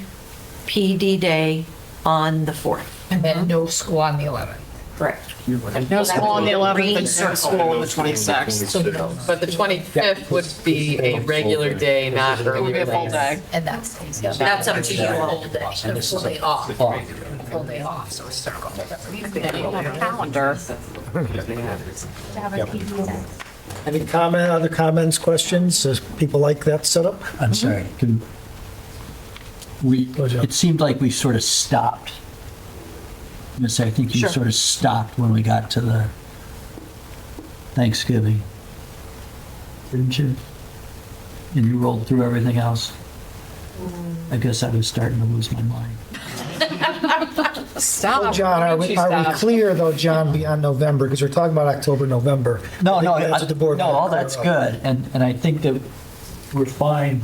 PD day on the 4th. And then no school on the 11th. Correct. No school on the 11th Green and no circle. school on the 26th. But the 25th would be a regular day, not It would be earlier a full than. day. And that's. That's up to you all. Full day. A full day off. Full day off, so it's circle. Calendar. Any comment, other comments, questions? Does people like that setup? I'm sorry. It seemed like we sort of stopped. Miss, I think you Sure. sort of stopped when we got to the Thanksgiving. Didn't you? And you rolled through everything else? I guess I was starting to lose my mind. Stop. John, are we clear though, John, beyond November? Because we're talking about October, November. No, I no, think that's what the board. no, all that's good. And I think that we're fine.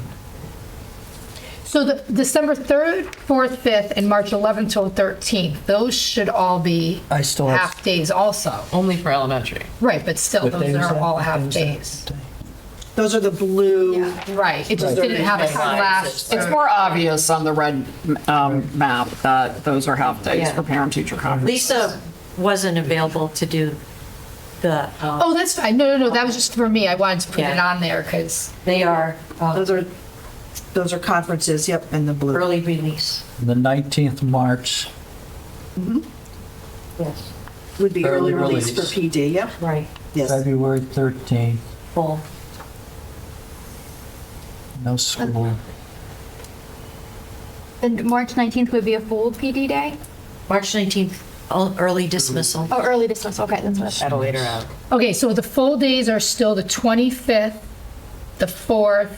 So the December 3rd, 4th, 5th, and March 11th till 13th, those should all be I still have. half days also. Only for elementary. Right, but still, What those day was are that? all What day half was that? days. Those are the blue, Right, it just didn't have a slash. It's more obvious on the red map that those are half days Yeah. for parent-teacher conference. Lisa wasn't available to do the, Oh, that's fine. No, that was just for me. I wanted to put it Yeah. on there because, they are those are conferences, yep, in the blue. early release. The 19th March, Yes. Would be early Early release for release. PD, yep, Right, yes. February 13th, full. no school. And March 19th would be a full PD day? March 19th, early dismissal. Oh, early dismissal, okay, that's what. At a later hour. okay, so the full days are still the 25th, the 4th,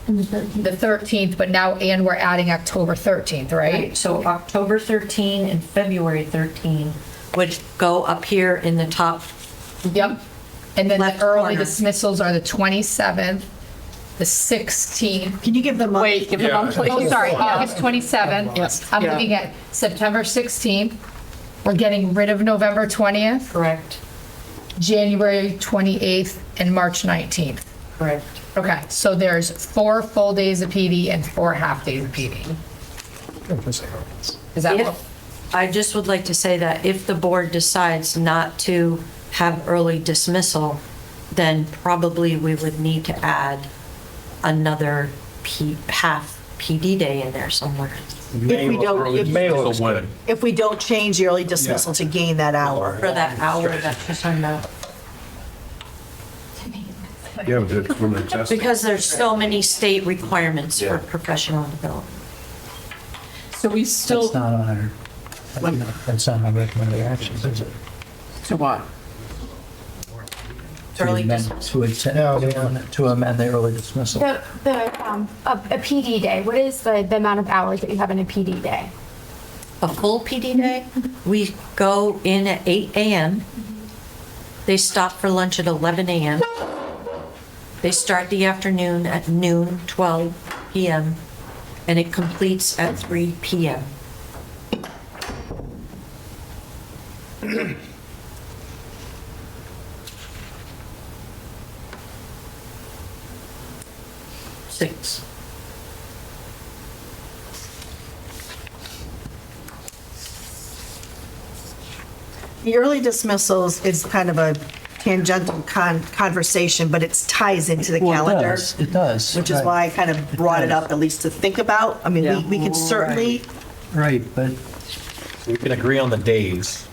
the 13th, but now, and we're adding October 13th, right? Right, so October 13 and February 13 would go up here in the top. Yep. And then the Left early corner. dismissals are the 27th, the 16th. Can you give them? Wait, give them Yeah. one, please. Oh, sorry, August 27th. Yes. I'm Yeah. looking at September 16th. We're getting rid of November 20th, Correct, January 28th, and March 19th. correct. Okay, so there's 4 full days of PD and 4 half days of PD. Is that what? If, I just would like to say that if the board decides not to have early dismissal, then probably we would need to add another half PD day in there somewhere. If we don't, if we don't change the early dismissal to gain that hour. For that hour that you're talking about. Yeah, but it's from the test. Because there's so many state requirements for professional development. So we That's still, not on our, that's not our recommended actions, is it? to what? Early To amend the early dismissal. A PD day, what is the amount of hours that you have in a PD day? A full PD day, we go in at 8 a.m. They stop for lunch at 11 a.m. They start the afternoon at noon, 12 p.m., and it completes at 3 p.m. Six. The early dismissals is kind of a tangential conversation, but it ties into the Well, calendar. It does. Which is why I kind of brought it up, at least to think about. I mean, we can certainly, Right, but We can agree on the days,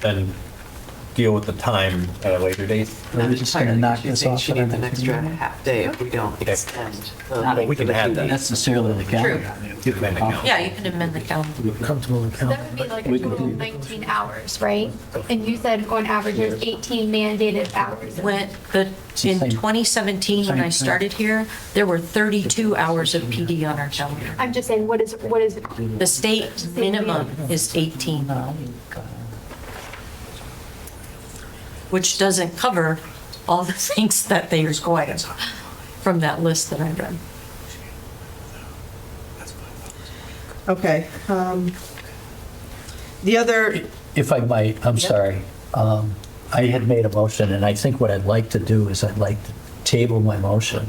then deal with the time at a later date. we're just going to knock this off. She needs an extra half day if we don't extend. We can add that. Necessarily the calendar. yeah, you can amend the calendar. Comfortable with That would be like a total of 19 hours, right? And you said on average there's 18 mandated hours. In 2017, when I started here, there were 32 hours of PD on our calendar. I'm just saying, what is The state minimum is 18, which doesn't cover all the things that they require from that list that I read. okay. The other, If I might, I'm sorry. I had made a motion, and I think what I'd like to do is I'd like to table my motion.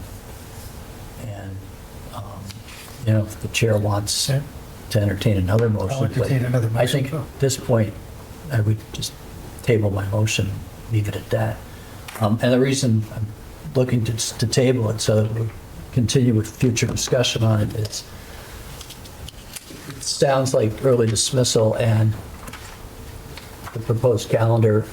And, if the chair wants to entertain another motion. entertain but another I motion, think too. at this point, I would just table my motion, leave it at that. And the reason I'm looking to table it, so that we continue with future discussion on it, is it sounds like early dismissal and the proposed calendar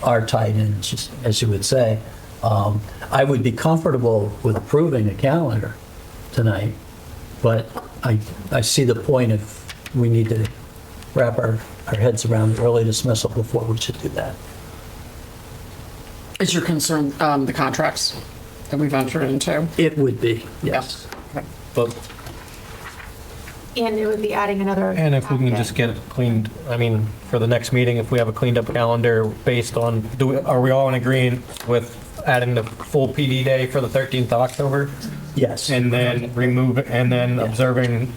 are tied in, just as you would say. I would be comfortable with approving a calendar tonight, but I see the point of we need to wrap our heads around early dismissal before we should do that. Is your concern the contracts that we've entered into? It would be, yes. But, And it would be adding another. and if we can half just day. get it cleaned, I mean, for the next meeting, if we have a cleaned up calendar based on, are we all in agreement with adding the full PD day for the 13th of October? Yes. And then observing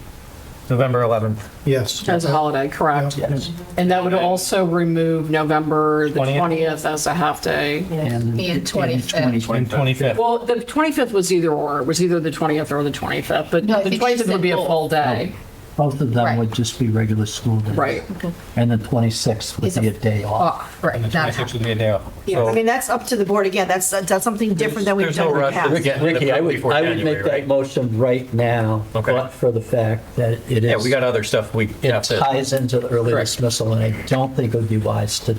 November 11th? Yes. As a holiday, correct? Yes. And that would also remove November the 20th? 20th as a half day. And And 25th. And 25th? Well, the 25th was either or, it was either the 20th or the 25th, but No, I the think she 25th would be a said full day. Both of them Right. would just be regular school days. Right. And the 26th would Is a- be a day off. Off, right, And the not 26th would be a day off. I So mean, that's up to the board. Again, that's something different than we've There's done no in the rush. past. Ricky, I would Before make January, that right? motion right now, Okay. but for the fact that it Yeah, is, we got other stuff we have it to. ties into the early Correct. dismissal, and I don't think it would be wise to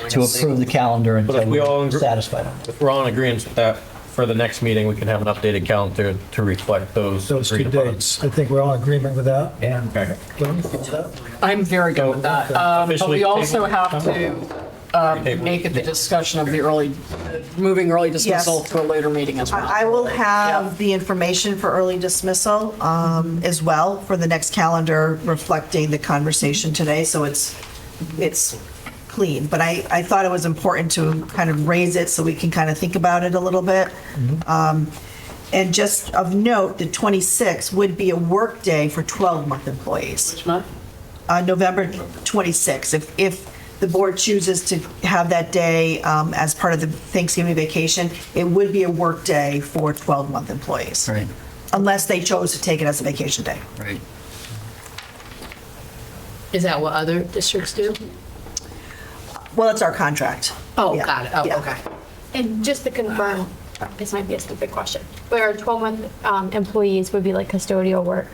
approve the calendar But until if we all we're agree- satisfied on it. If we're all in agreement with that, for the next meeting, we can have an updated calendar to reflect those. Those two agreed upon. dates. I think we're all in agreement with that. Yeah. Okay. I'm very good with that. But Officially we also table. have to make it the discussion of the moving early dismissal Yes. to a later meeting as well. I will have the information for early dismissal as well for the next calendar reflecting the conversation today, so it's clean. But I thought it was important to kind of raise it so we can kind of think about it a little bit. And just of note, the 26th would be a work day for 12-month employees. Which month? November 26th. If the board chooses to have that day as part of the Thanksgiving vacation, it would be a work day for 12-month employees. Right, Unless they chose to take it as a vacation day. right. Is that what other districts do? Well, it's our contract. Oh, Yeah, got it. Oh, yeah. okay. And just to confirm, this might be a stupid question, but our 12-month employees would be like custodial work.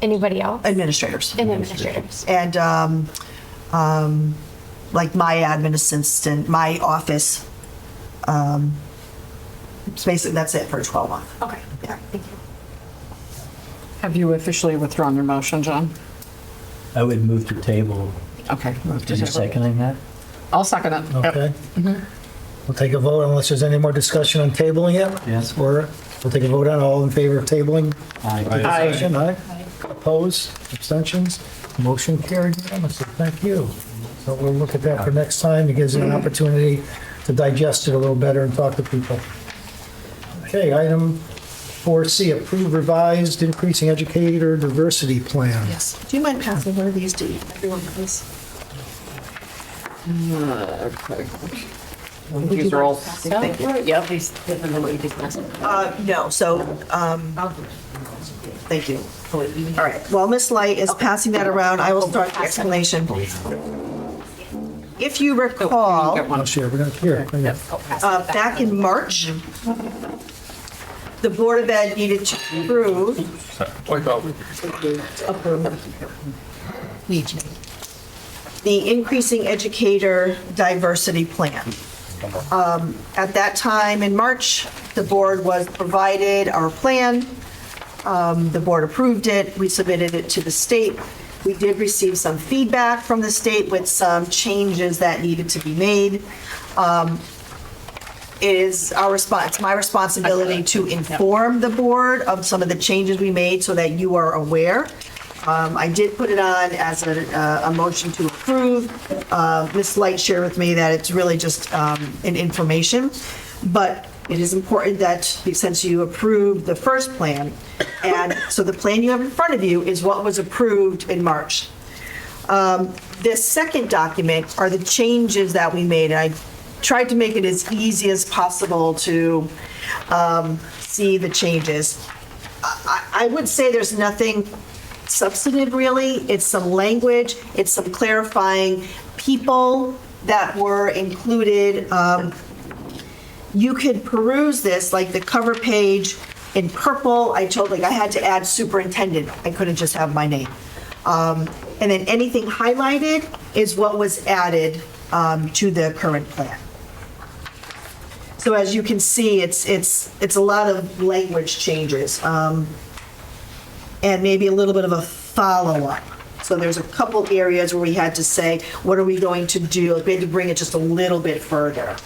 Anybody else? Administrators. And administrators. And like my admin assistant, my office. So basically, that's it for a 12-month. Okay. Yeah. Thank you. Have you officially withdrawn your motion, John? I would move to table. Okay. Are you seconding that? I'll second it. Yep. Okay. We'll take a vote unless there's any more discussion on tabling it. Yes. Or we'll take a vote on all in favor of tabling. Aye. Discussion, aye. Opposed, abstentions, motion carried unanimously. Thank you. So we'll look at that for next time. It gives you an opportunity to digest it a little better and talk to people. Okay, item 4C, approve revised increasing educator diversity plan. Yes. Do you mind passing one of these to everyone, please? Okay. These are all Thank you. Yep. No, so, thank you. All right, while Ms. Light is passing that around, I will start the explanation. If you recall, Oh, sure, we're gonna, here, yeah. back in March, the Board of Ed needed to approve the increasing educator diversity plan. At that time in March, the board was provided our plan. The board approved it. We submitted it to the state. We did receive some feedback from the state with some changes that needed to be made. It is it's my responsibility to inform the board of some of the changes we made so that you are aware. I did put it on as a motion to approve. Ms. Light shared with me that it's really just an information, but it is important that since you approved the first plan, and so the plan you have in front of you is what was approved in March. This second document are the changes that we made, and I tried to make it as easy as possible to see the changes. I would say there's nothing substantive really. It's some language, it's some clarifying people that were included. You could peruse this, like the cover page in purple, I had to add superintendent. I couldn't just have my name. And then anything highlighted is what was added to the current plan. So as you can see, it's a lot of language changes. And maybe a little bit of a follow-up. So there's a couple areas where we had to say, what are we going to do? We had to bring it just a little bit further.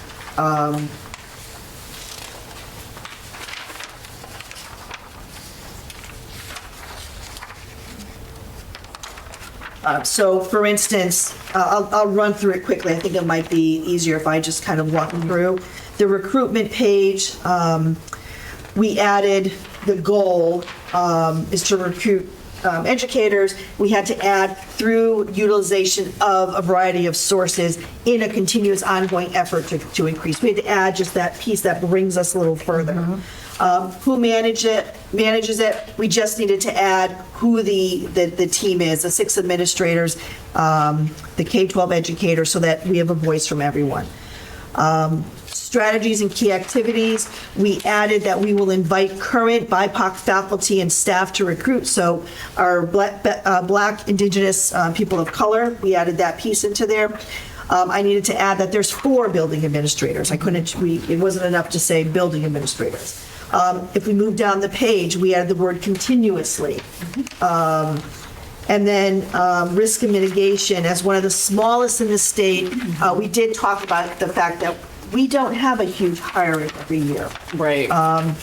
So for instance, I'll run through it quickly. I think it might be easier if I just kind of walk through. The recruitment page, we added the goal is to recruit educators. We had to add through utilization of a variety of sources in a continuous ongoing effort to increase. We had to add just that piece that brings us a little further. Who manages it? We just needed to add who the team is, the 6 administrators, the K-12 educators, so that we have a voice from everyone. Strategies and key activities, we added that we will invite current BIPOC faculty and staff to recruit. So our Black, Indigenous, people of color, we added that piece into there. I needed to add that there's 4 building administrators. It wasn't enough to say building administrators. If we move down the page, we added the word continuously. And then risk and mitigation, as one of the smallest in the state, we did talk about the fact that we don't have a huge hiring every year. Right.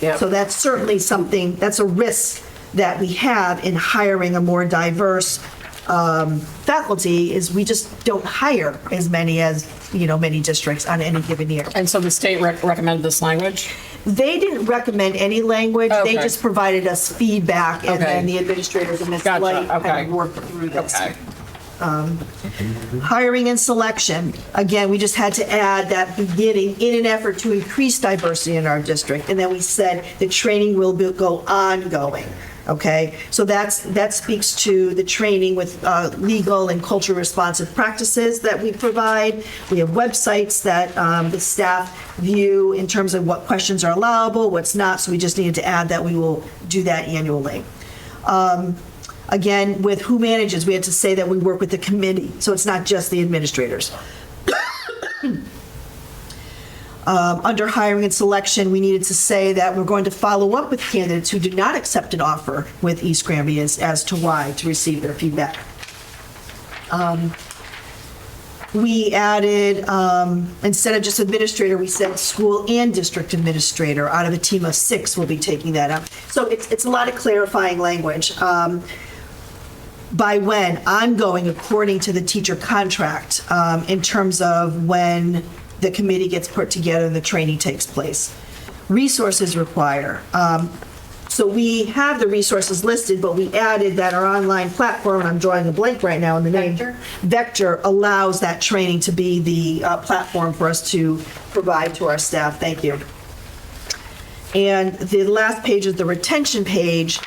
Yep. So that's certainly something, that's a risk that we have in hiring a more diverse faculty, is we just don't hire as many as, many districts on any given year. And so the state recommended this language? They didn't recommend any language. They Okay. just provided us feedback, and Okay. then the administrators and Ms. Gotcha. Light kind Okay. of worked through this. Okay. Hiring and selection, again, we just had to add that beginning in an effort to increase diversity in our district. And then we said the training will go ongoing, okay? So that speaks to the training with legal and culture responsive practices that we provide. We have websites that the staff view in terms of what questions are allowable, what's not, so we just needed to add that we will do that annually. Again, with who manages, we had to say that we work with the committee, so it's not just the administrators. Under hiring and selection, we needed to say that we're going to follow up with candidates who did not accept an offer with East Granby as to why, to receive their feedback. We added, instead of just administrator, we said school and district administrator. Out of a team of 6, we'll be taking that up. So it's a lot of clarifying language. By when, ongoing according to the teacher contract, in terms of when the committee gets put together and the training takes place. Resources require. So we have the resources listed, but we added that our online platform, and I'm drawing a blank right now in the name. Vector allows that training to be the platform for us to provide to our staff. Thank you. And the last page is the retention page.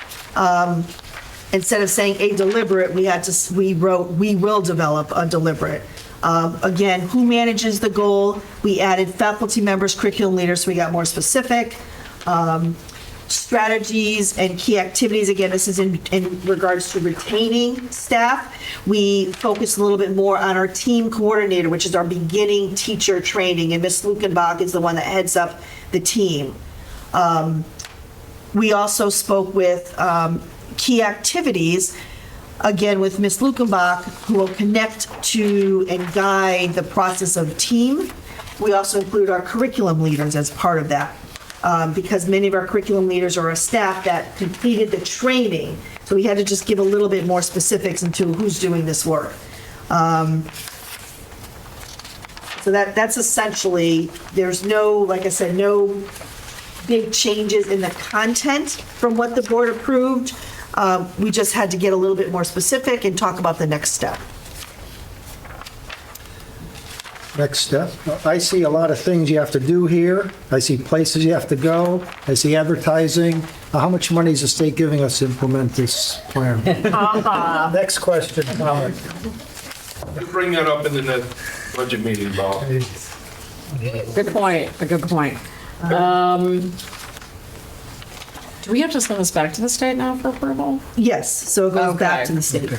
Instead of saying a deliberate, we wrote, we will develop a deliberate. Again, who manages the goal? We added faculty members, curriculum leaders, so we got more specific. Strategies and key activities, again, this is in regards to retaining staff. We focus a little bit more on our team coordinator, which is our beginning teacher training, and Ms. Lukenbach is the one that heads up the team. We also spoke with key activities, again, with Ms. Lukenbach, who will connect to and guide the process of team. We also include our curriculum leaders as part of that, because many of our curriculum leaders are a staff that completed the training. So we had to just give a little bit more specifics into who's doing this work. So that's essentially, there's no, like I said, no big changes in the content from what the board approved. We just had to get a little bit more specific and talk about the next step. Next step. I see a lot of things you have to do here. I see places you have to go. I see advertising. How much money is the state giving us to implement this plan? Next question, Howard. We'll bring that up in the next budget meeting, Bob. Good point, a good point. Do we have to send this back to the state now for approval? Yes, so it goes back to the state.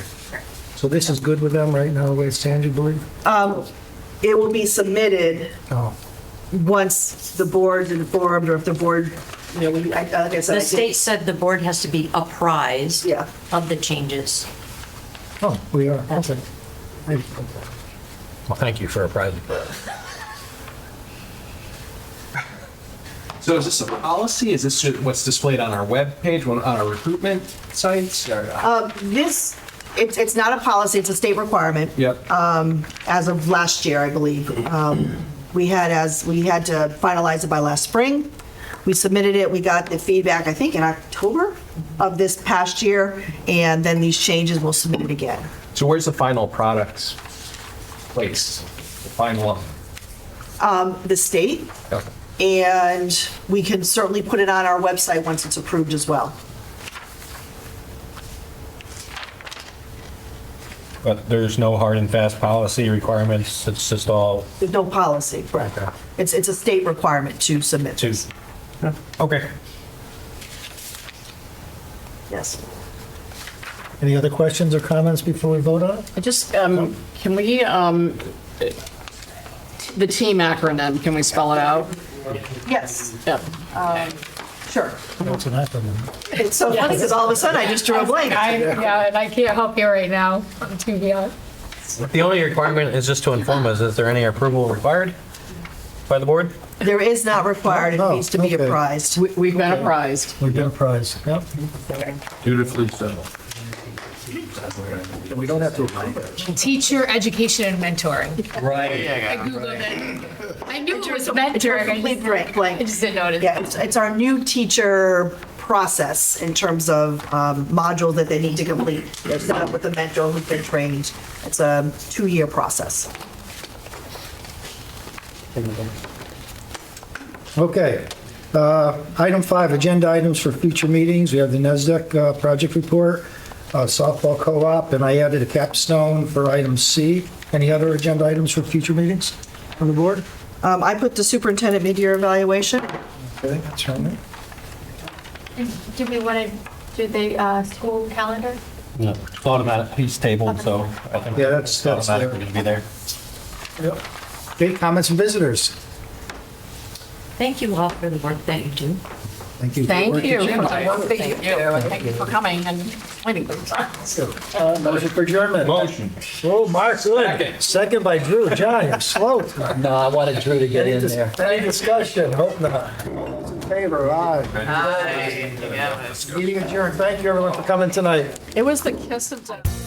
So this is good with them right now, the way it stands, you believe? It will be submitted Oh, once the board's informed, or if the board, like I said. The state said the board has to be apprised Yeah. of the changes. oh, we are, okay. Well, thank you for apprising. So is this a policy? Is this what's displayed on our webpage, on our recruitment sites? It's not a policy, it's a state requirement. Yep. As of last year, I believe. We had to finalize it by last spring. We submitted it, we got the feedback, I think, in October of this past year, and then these changes, we'll submit it again. So where's the final product placed? The final. The state, Okay. and we can certainly put it on our website once it's approved as well. But there's no hard and fast policy requirements, it's just all There's no policy, correct? Okay. It's a state requirement to submit to, this. okay. Yes. Any other questions or comments before we vote on it? I just, can we, the team acronym, can we spell it out? Yes, Yep. sure. That's what happened. It's so funny because all of a sudden I just drew a blank. Yeah, and I can't help you right now, to be honest. The only requirement is just to inform us, is there any approval required by the board? There is not required, it Oh, needs to be okay. apprised. We've been apprised. We've been apprised, yep. Dutifully so. We don't have to approve it. Teacher education and mentoring. Right. I Googled it. I knew it was mentoring. Complete blank. I just didn't know it. Yeah, it's our new teacher process in terms of modules that they need to complete. They're set up with a mentor who's been trained. It's a 2-year process. Okay. Item 5, agenda items for future meetings. We have the NESDEC project report, softball co-op, and I added a capstone for item C. Any other agenda items for future meetings on the board? I put the superintendent mid-year evaluation. Okay, that's right. Do we want to do the school calendar? No, it's automatic, he's tabled, so I think. Yeah, that's- it's automatically gonna be there. Yep. Okay, comments from visitors. Thank you all for the work that you do. Thank you. Thank Work you your for the chin. work that you do, and thank you for coming and explaining things. Motion for adjournment. Motion. Oh, Mark, good. Second by Drew. John, you're slow tonight. No, I wanted Drew to get in there. Any discussion? Hope not. All those in favor, aye. Aye. Meeting adjourned. Thank you, everyone, for coming tonight. It was the kiss of death.